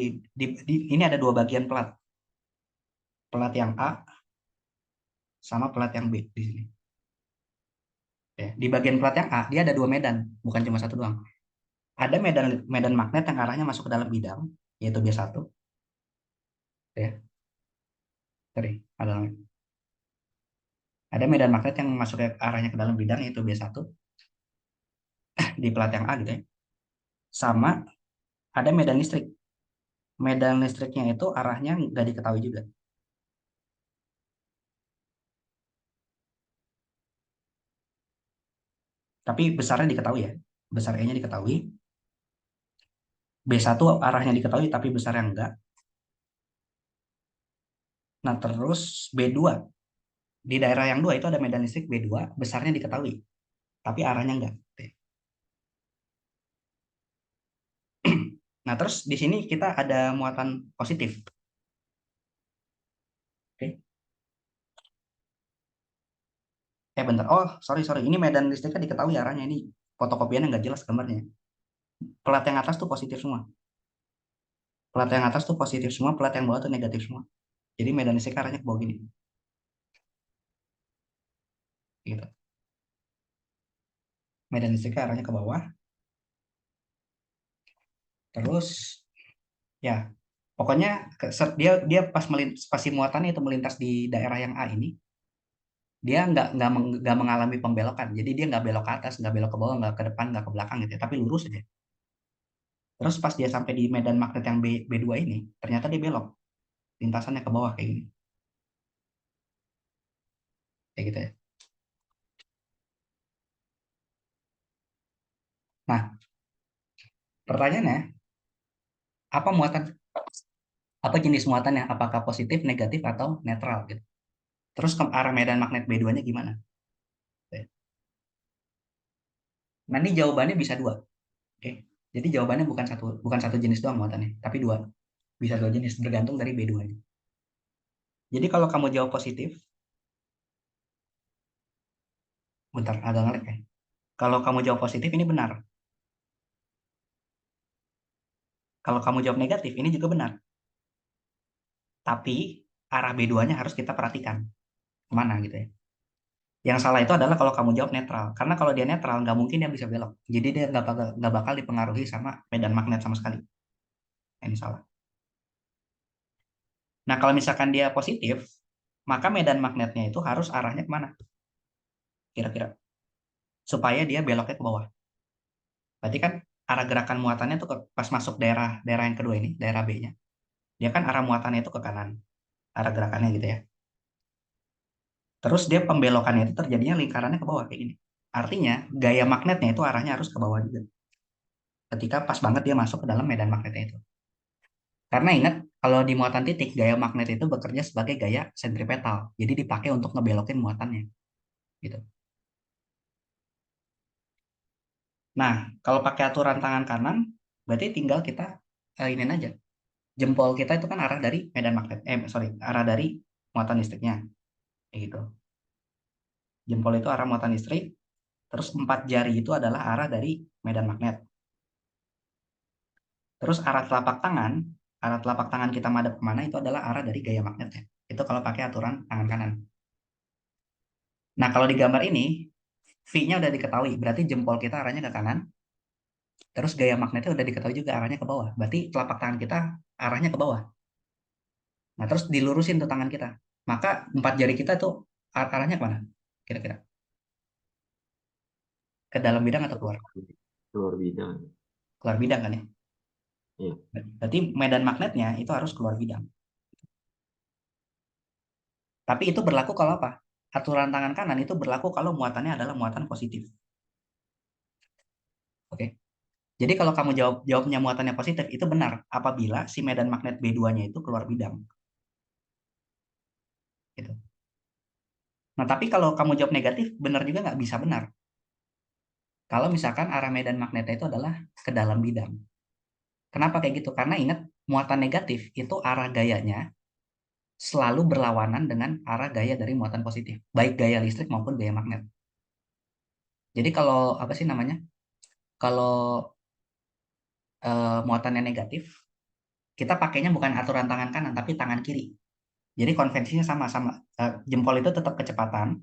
ini ada dua bagian pelat, pelat yang A sama pelat yang B di sini. Ya, di bagian plat yang A, dia ada dua medan, bukan cuma satu doang. Ada medan medan magnet yang arahnya masuk ke dalam bidang, yaitu B1. Ya, sorry, ada medan magnet yang masuk ke arahnya ke dalam bidang, yaitu B1, di plat yang A gitu ya. Sama ada medan listrik. Medan listriknya itu arahnya nggak diketahui juga. Tapi besarnya diketahui ya. Besar E-nya diketahui. B1 arahnya diketahui, tapi besarnya enggak. Nah, terus B2. Di daerah yang dua itu ada medan listrik B2, besarnya diketahui, tapi arahnya enggak. Nah, terus di sini kita ada muatan positif. Oke. Bentar. Oh, sorry, sorry. Ini medan listriknya diketahui arahnya. Ini fotokopiannya nggak jelas gambarnya. Plat yang atas tuh positif semua. Plat yang atas tuh positif semua, plat yang bawah tuh negatif semua. Jadi medan listrik arahnya ke bawah gini. Gitu. Medan listrik arahnya ke bawah. Terus, ya, pokoknya dia dia pas si muatannya itu melintas di daerah yang A ini, dia nggak mengalami pembelokan. Jadi dia nggak belok ke atas, nggak belok ke bawah, nggak ke depan, nggak ke belakang gitu ya, tapi lurus aja. Terus pas dia sampai di medan magnet yang B2 ini, ternyata dia belok, lintasannya ke bawah kayak gini, kayak gitu ya. Nah, pertanyaannya, apa muatan, apa jenis muatannya? Apakah positif, negatif, atau netral gitu? Terus ke arah medan magnet B2-nya gimana? Nah, ini jawabannya bisa dua. Oke. Jadi jawabannya bukan satu jenis doang muatannya, tapi dua. Bisa dua jenis bergantung dari B2-nya. Jadi kalau kamu jawab positif, bentar agak ngelag ya. Kalau kamu jawab positif ini benar. Kalau kamu jawab negatif ini juga benar. Tapi arah B2-nya harus kita perhatikan kemana gitu ya. Yang salah itu adalah kalau kamu jawab netral. Karena kalau dia netral nggak mungkin dia bisa belok. Jadi dia nggak bakal dipengaruhi sama medan magnet sama sekali. Ini salah. Nah, kalau misalkan dia positif, maka medan magnetnya itu harus arahnya kemana? Kira-kira. Supaya dia beloknya ke bawah. Berarti kan arah gerakan muatannya tuh pas masuk daerah daerah yang kedua ini, daerah B-nya. Dia kan arah muatannya itu ke kanan. Arah gerakannya gitu ya. Terus dia pembelokannya itu terjadinya lingkarannya ke bawah kayak gini. Artinya gaya magnetnya itu arahnya harus ke bawah juga. Ketika pas banget dia masuk ke dalam medan magnetnya itu. Karena ingat, kalau di muatan titik, gaya magnet itu bekerja sebagai gaya sentripetal. Jadi dipakai untuk ngebelokin muatannya. Gitu. Nah, kalau pakai aturan tangan kanan, berarti tinggal kita ini aja. Jempol kita itu kan arah dari medan magnet. Sorry, arah dari muatan listriknya. Kayak gitu. Jempol itu arah muatan listrik. Terus 4 jari itu adalah arah dari medan magnet. Terus arah telapak tangan kita madep kemana itu adalah arah dari gaya magnetnya. Itu kalau pakai aturan tangan kanan. Nah, kalau di gambar ini, V-nya udah diketahui, berarti jempol kita arahnya ke kanan, terus gaya magnetnya udah diketahui juga arahnya ke bawah. Berarti telapak tangan kita arahnya ke bawah. Nah, terus dilurusin tuh tangan kita. Maka 4 jari kita tuh arahnya kemana? Kira-kira. Ke dalam bidang atau keluar? Keluar bidang. Keluar bidang kan ya? Iya. Berarti medan magnetnya itu harus keluar bidang. Tapi itu berlaku kalau apa? Aturan tangan kanan itu berlaku kalau muatannya adalah muatan positif. Oke. Jadi kalau kamu jawabnya muatannya positif itu benar apabila si medan magnet B2-nya itu keluar bidang. Gitu. Nah, tapi kalau kamu jawab negatif, benar juga nggak bisa benar. Kalau misalkan arah medan magnetnya itu adalah ke dalam bidang. Kenapa kayak gitu? Karena ingat, muatan negatif itu arah gayanya selalu berlawanan dengan arah gaya dari muatan positif. Baik gaya listrik maupun gaya magnet. Jadi kalau apa sih namanya? Kalau muatannya negatif, kita pakainya bukan aturan tangan kanan, tapi tangan kiri. Jadi konvensinya sama-sama. Jempol itu tetap kecepatan,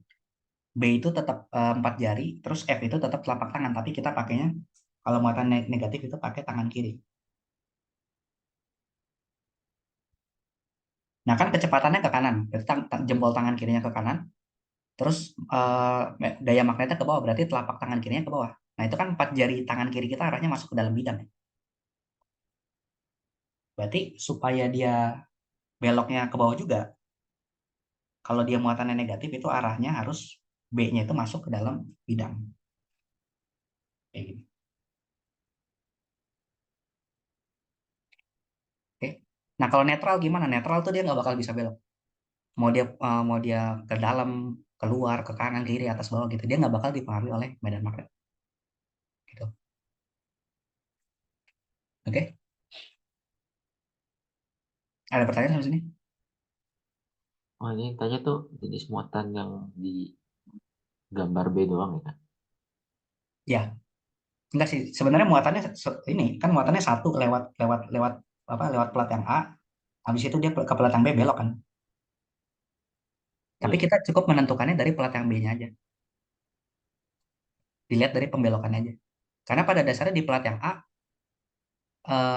B itu tetap 4 jari, terus F itu tetap telapak tangan, tapi kita pakainya kalau muatan negatif itu pakai tangan kiri. Nah kan kecepatannya ke kanan, berarti jempol tangan kirinya ke kanan, terus gaya magnetnya ke bawah, berarti telapak tangan kirinya ke bawah. Nah itu kan 4 jari tangan kiri kita arahnya masuk ke dalam bidang. Berarti supaya dia beloknya ke bawah juga, kalau dia muatannya negatif itu arahnya harus B-nya itu masuk ke dalam bidang. Kayak gini. Oke. Nah kalau netral gimana? Netral tuh dia nggak bakal bisa belok. Mau dia ke dalam, keluar, ke kanan, kiri, atas, bawah gitu. Dia nggak bakal dipengaruhi oleh medan magnet. Gitu. Oke. Ada pertanyaan sampai sini? Oh, ini tanya tuh jenis muatan yang di gambar B doang ya kan? Ya, enggak sih. Sebenarnya muatannya ini kan muatannya satu lewat lewat lewat lewat plat yang A. Habis itu dia ke plat yang B belok kan. Tapi Iya. kita cukup menentukannya dari plat yang B-nya aja. Dilihat dari pembelokannya aja. Karena pada dasarnya di plat yang A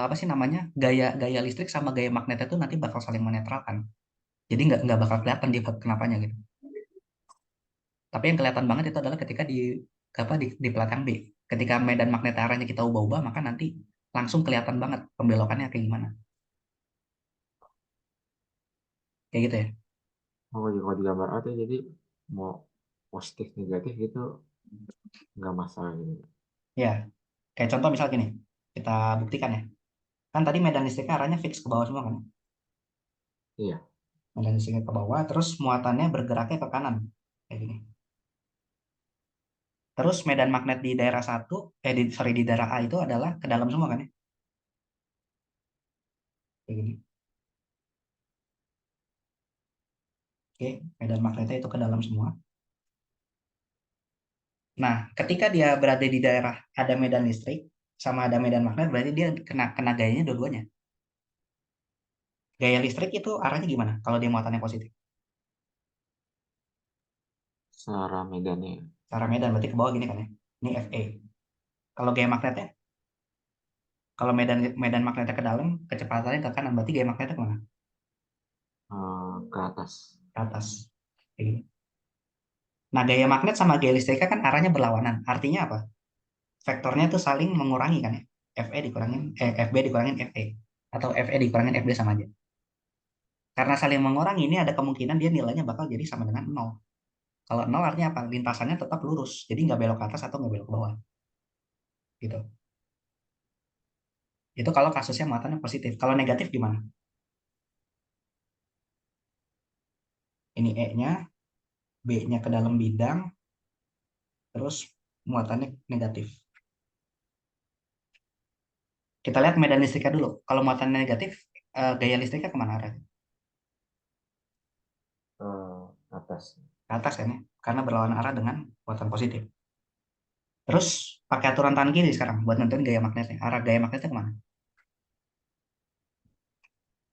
apa sih namanya, gaya gaya listrik sama gaya magnetnya itu nanti bakal saling menetralkan. Jadi nggak bakal kelihatan dia kenapanya gitu. Tapi yang kelihatan banget itu adalah ketika di plat yang B. Ketika medan magnet arahnya kita ubah-ubah, maka nanti langsung kelihatan banget pembelokannya kayak gimana. Kayak gitu ya. Oh, kalau di gambar A tuh jadi mau positif negatif gitu nggak masalah gitu. Ya, kayak contoh misal gini, kita buktikan ya. Kan tadi medan listriknya arahnya fix ke bawah semua kan. Iya. Medan listriknya ke bawah, terus muatannya bergeraknya ke kanan. Kayak gini. Terus medan magnet di daerah satu, sorry di daerah A itu adalah ke dalam semua kan ya. Kayak gini. Oke, medan magnetnya itu ke dalam semua. Nah, ketika dia berada di daerah ada medan listrik sama ada medan magnet, berarti dia kena kena gayanya dua-duanya. Gaya listrik itu arahnya gimana kalau dia muatannya positif? Secara medannya. Cara medan berarti ke bawah gini kan ya. Ini FE. Kalau gaya magnetnya, kalau medan medan magnetnya ke dalam, kecepatannya ke kanan, berarti gaya magnetnya kemana? Ke atas. Ke atas. Kayak gini. Nah, gaya magnet sama gaya listriknya kan arahnya berlawanan. Artinya apa? Vektornya tuh saling mengurangi kan ya. FE dikurangin, FB dikurangin FE. Atau FE dikurangin FB sama aja. Karena saling mengurangi, ini ada kemungkinan dia nilainya bakal jadi sama dengan nol. Kalau nol artinya apa? Lintasannya tetap lurus. Jadi nggak belok ke atas atau nggak belok ke bawah. Gitu. Itu kalau kasusnya muatannya positif. Kalau negatif gimana? Ini E-nya, B-nya ke dalam bidang, terus muatannya negatif. Kita lihat medan listriknya dulu. Kalau muatannya negatif, gaya listriknya kemana arahnya? Ke atas. Ke atas kan ya? Karena berlawanan arah dengan muatan positif. Terus pakai aturan tangan kiri sekarang buat nentuin gaya magnetnya. Arah gaya magnetnya kemana?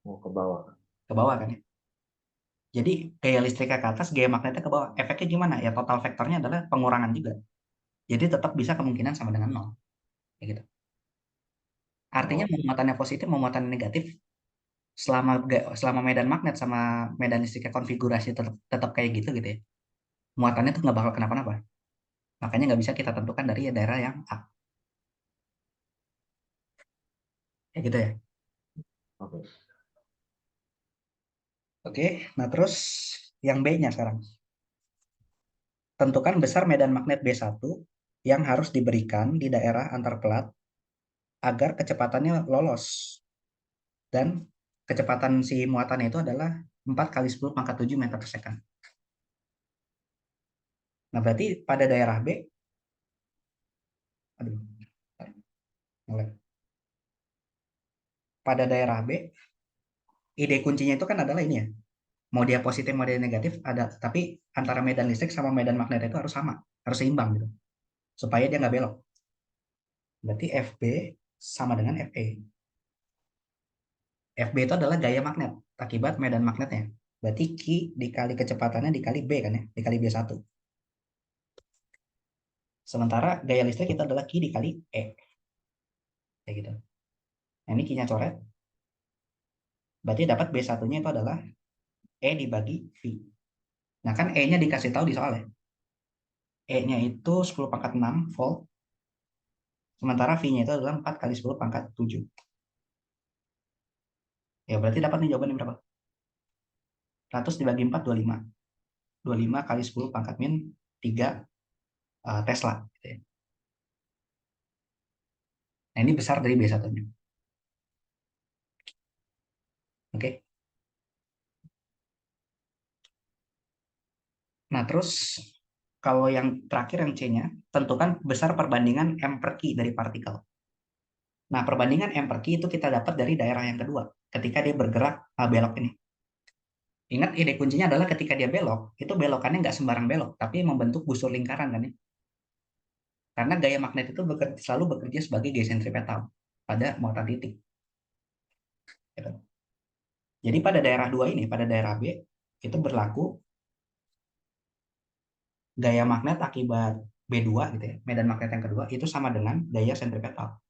Mau ke bawah. Ke bawah kan ya? Jadi gaya listriknya ke atas, gaya magnetnya ke bawah. Efeknya gimana? Ya total vektornya adalah pengurangan juga. Jadi tetap bisa kemungkinan sama dengan nol. Kayak gitu. Artinya Oh, mau muatannya positif, mau muatannya negatif, selama medan magnet sama medan listriknya konfigurasi tetap kayak gitu gitu ya. Muatannya tuh nggak bakal kenapa-napa. Makanya nggak bisa kita tentukan dari daerah yang A. Kayak gitu ya. oke. Oke, nah terus yang B-nya sekarang. Tentukan besar medan magnet B1 yang harus diberikan di daerah antar plat agar kecepatannya lolos. Dan kecepatan si muatannya itu adalah 4 kali 10 pangkat 7 meter per second. Nah, berarti pada daerah B, aduh, nge-lag. Pada daerah B, ide kuncinya itu kan adalah ini ya. Mau dia positif, mau dia negatif, ada. Tapi antara medan listrik sama medan magnet itu harus sama. Harus seimbang gitu. Supaya dia nggak belok. Berarti FB sama dengan FE. FB itu adalah gaya magnet akibat medan magnetnya. Berarti Q dikali kecepatannya dikali B kan ya, dikali B1. Sementara gaya listrik itu adalah Q dikali E. Kayak gitu. Nah, ini Q-nya coret. Berarti dapat B1-nya itu adalah E dibagi V. Nah, kan E-nya dikasih tahu di soalnya. E-nya itu 10 pangkat 6 volt. Sementara V-nya itu adalah 4 kali 10 pangkat 7. Ya, berarti dapat nih jawabannya berapa? 100 dibagi 4, 25. 25 kali 10 pangkat min 3 Tesla. Gitu ya. Nah, ini besar dari B1-nya. Oke. Nah, terus kalau yang terakhir yang C-nya, tentukan besar perbandingan M per Q dari partikel. Nah, perbandingan M per Q itu kita dapat dari daerah yang kedua, ketika dia bergerak belok ini. Ingat, ide kuncinya adalah ketika dia belok, itu belokannya nggak sembarang belok, tapi membentuk busur lingkaran kan ya. Karena gaya magnet itu selalu bekerja sebagai gaya sentripetal pada muatan titik. Gitu. Jadi pada daerah 2 ini, pada daerah B, itu berlaku gaya magnet akibat B2 gitu ya, medan magnet yang kedua, itu sama dengan gaya sentripetal.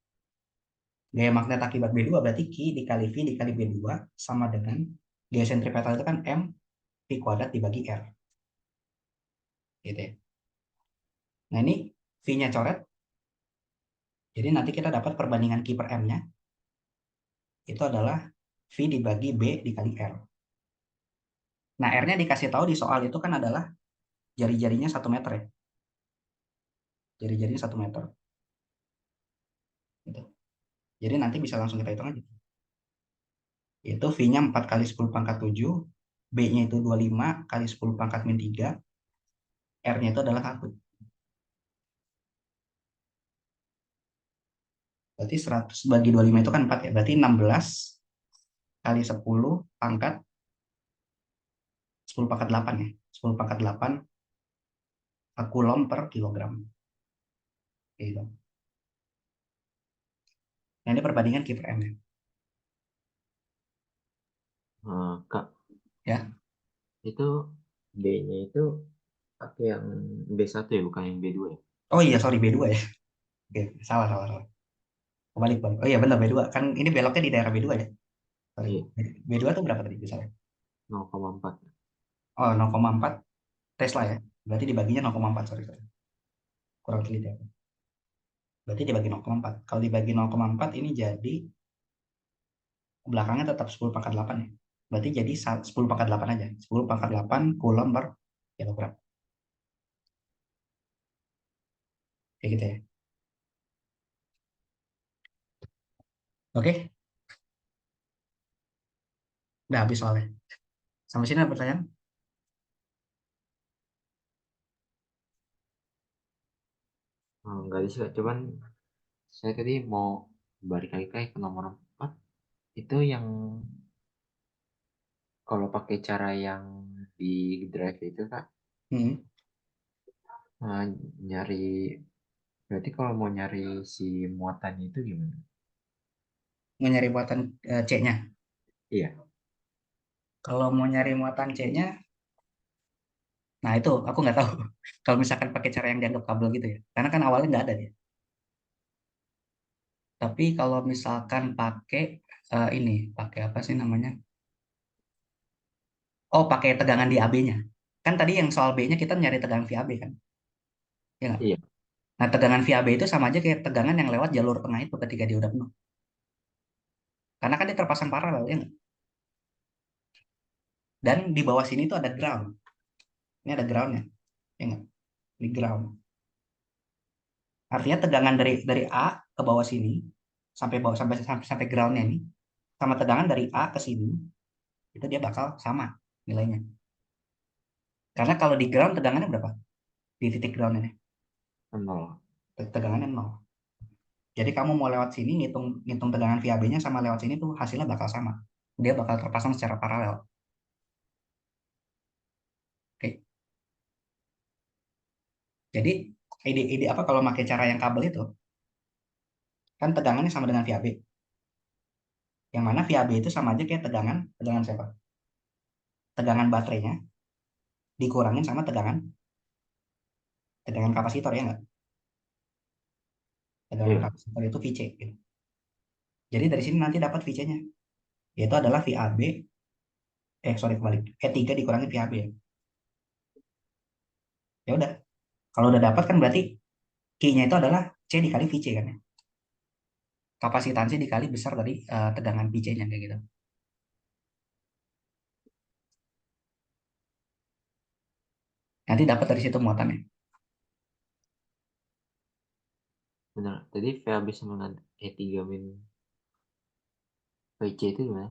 Gaya magnet akibat B2 berarti Q dikali V dikali B2 sama dengan gaya sentripetal itu kan M V kuadrat dibagi R. Gitu ya. Nah, ini V-nya coret. Jadi nanti kita dapat perbandingan Q per M-nya. Itu adalah V dibagi B dikali R. Nah, R-nya dikasih tahu di soal itu kan adalah jari-jarinya 1 meter ya. Jari-jarinya 1 meter. Gitu. Jadi nanti bisa langsung kita hitung aja. Itu V-nya 4 kali 10 pangkat 7. B-nya itu 25 kali 10 pangkat min 3. R-nya itu adalah 1. Berarti 100 bagi 25 itu kan 4 ya. Berarti 16 kali 10 pangkat 10 pangkat 8 ya. 10 pangkat 8 kulom per kilogram. Gitu. Nah, ini perbandingan Q per M ya. Kak, Ya. itu B-nya itu yang B1 ya, bukan yang B2 ya? Oh iya, sorry B2 ya. Oke, salah, salah, salah. Kembali, kembali. Oh iya, benar B2. Kan ini beloknya di daerah B2 ya. Sorry. Iya, B2 tuh berapa tadi misalnya? 0,4. Oh, 0,4 Tesla ya. Berarti dibaginya 0,4, sorry, sorry. Kurang teliti ya. Berarti dibagi 0,4. Kalau dibagi 0,4 ini jadi belakangnya tetap 10 pangkat 8 ya. Berarti jadi 10 pangkat 8 aja. 10 pangkat 8 kulom per kilogram. Kayak gitu ya. Oke, udah habis soalnya. Sampai sini ada pertanyaan? Enggak ada sih, Kak. Cuman saya tadi mau balik lagi ke nomor 4. Itu yang kalau pakai cara yang di drive itu, Kak, Hmm. eh, nyari, berarti kalau mau nyari si muatannya itu gimana? Mau nyari muatan C-nya. Iya, Kalau mau nyari muatan C-nya, nah itu aku nggak tahu. Kalau misalkan pakai cara yang dianggap kabel gitu ya. Karena kan awalnya nggak ada dia. Tapi kalau misalkan pakai ini, pakai apa sih namanya? Oh, pakai tegangan di AB-nya. Kan tadi yang soal B-nya kita nyari tegangan VAB kan? Ya nggak? iya, Nah, tegangan VAB itu sama aja kayak tegangan yang lewat jalur tengah itu ketika dia udah penuh. Karena kan dia terpasang paralel, ya nggak? Dan di bawah sini tuh ada ground. Ini ada groundnya, ya nggak? Di ground. Artinya tegangan dari A ke bawah sini sampai bawah sampai groundnya ini sama tegangan dari A ke sini itu dia bakal sama nilainya. Karena kalau di ground tegangannya berapa? Di titik ground ini nol. tegangannya nol. Jadi kamu mau lewat sini ngitung ngitung tegangan VAB-nya sama lewat sini tuh hasilnya bakal sama. Dia bakal terpasang secara paralel. Oke. Jadi ide apa kalau pakai cara yang kabel itu kan tegangannya sama dengan VAB. Yang mana VAB itu sama aja kayak tegangan tegangan siapa? Tegangan baterainya dikurangin sama tegangan tegangan kapasitor ya nggak? Tegangan Iya, kapasitor itu VC gitu. Jadi dari sini nanti dapat VC-nya, yaitu adalah VAB, sorry kebalik, E3 dikurangi VAB ya. Ya udah, kalau udah dapat kan berarti Q-nya itu adalah C dikali VC kan ya. Kapasitansi dikali besar dari tegangan VC-nya kayak gitu. Nanti dapat dari situ muatannya. benar. Tadi VAB sama dengan E3 min VC itu gimana?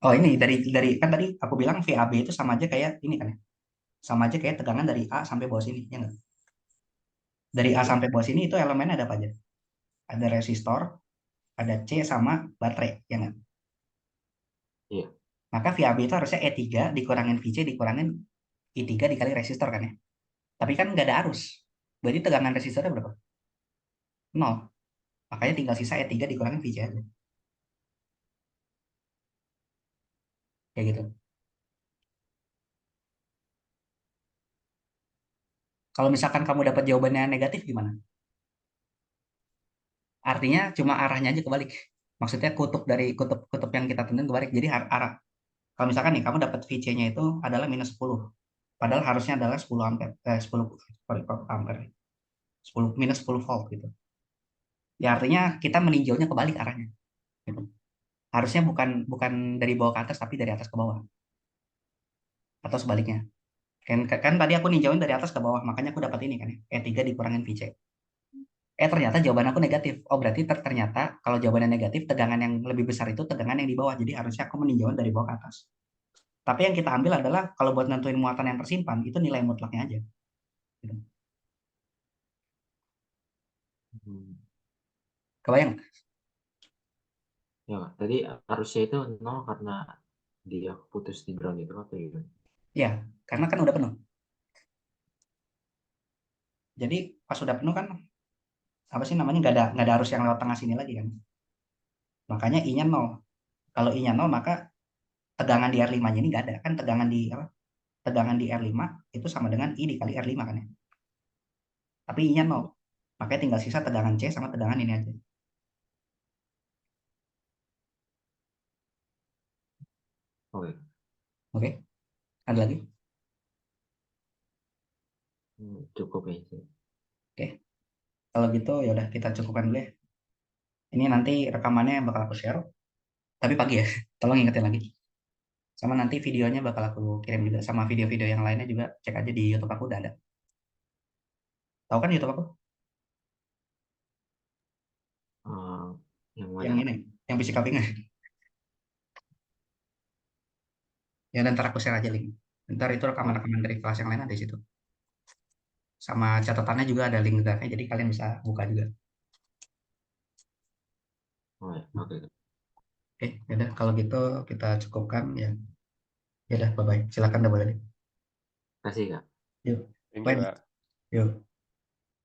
Oh ini dari kan tadi aku bilang VAB itu sama aja kayak ini kan ya. Sama aja kayak tegangan dari A sampai bawah sini, ya nggak? Dari A Iya, sampai bawah sini itu elemennya ada apa aja? Ada resistor, ada C sama baterai, ya nggak? iya, Maka VAB itu harusnya E3 dikurangin VC dikurangin I3 dikali resistor kan ya. Tapi kan nggak ada arus. Berarti tegangan resistornya berapa? Nol. Makanya tinggal sisa E3 dikurangin VC aja. Kayak gitu. Kalau misalkan kamu dapat jawabannya negatif gimana? Artinya cuma arahnya aja kebalik. Maksudnya kutub yang kita tentuin kebalik. Jadi arah kalau misalkan nih kamu dapat VC-nya itu adalah minus 10. Padahal harusnya adalah 10 ampere, 10 sorry, kok ampere, 10 minus 10 volt gitu. Ya artinya kita meninjaunya kebalik arahnya. Gitu. Harusnya bukan bukan dari bawah ke atas tapi dari atas ke bawah atau sebaliknya. Kan tadi aku ninjauin dari atas ke bawah, makanya aku dapat ini kan ya. E3 dikurangin VC. Ternyata jawaban aku negatif. Oh berarti ternyata kalau jawabannya negatif, tegangan yang lebih besar itu tegangan yang di bawah. Jadi harusnya aku meninjauin dari bawah ke atas. Tapi yang kita ambil adalah kalau buat nentuin muatan yang tersimpan itu nilai mutlaknya aja. Gitu. hmm. Kebayang? Ya, Kak. Tadi harusnya itu nol karena dia putus di ground itu atau gimana? Ya, karena kan udah penuh. Jadi pas udah penuh kan apa sih namanya nggak ada arus yang lewat tengah sini lagi kan. Makanya I-nya nol. Kalau I-nya nol maka tegangan di R5-nya ini nggak ada kan tegangan di apa? Tegangan di R5 itu sama dengan I dikali R5 kan ya. Tapi I-nya nol. Iya. Makanya tinggal sisa tegangan C sama tegangan ini aja. Oke. Oke, ada lagi? Cukup ya sih. Oke, kalau gitu ya udah kita cukupkan dulu ya. Ini nanti rekamannya bakal aku share, tapi pagi ya. Tolong ingetin lagi. Sama nanti videonya bakal aku kirim juga sama video-video yang lainnya juga cek aja di YouTube aku udah ada. Tahu kan YouTube aku? Eh, yang Yang mana? ini, yang fisika pingan. Ya dan ntar aku share aja link. Ntar itu Oh, rekaman-rekaman dari kelas yang lain ada di situ. Sama catatannya juga ada link drive-nya, jadi kalian bisa buka juga. oh ya, oke. Oke, ya udah kalau gitu kita cukupkan ya. Ya udah, bye-bye. Silakan dah boleh. Kasih Kak. Yuk, Thank you, Wen. Kak. Yuk.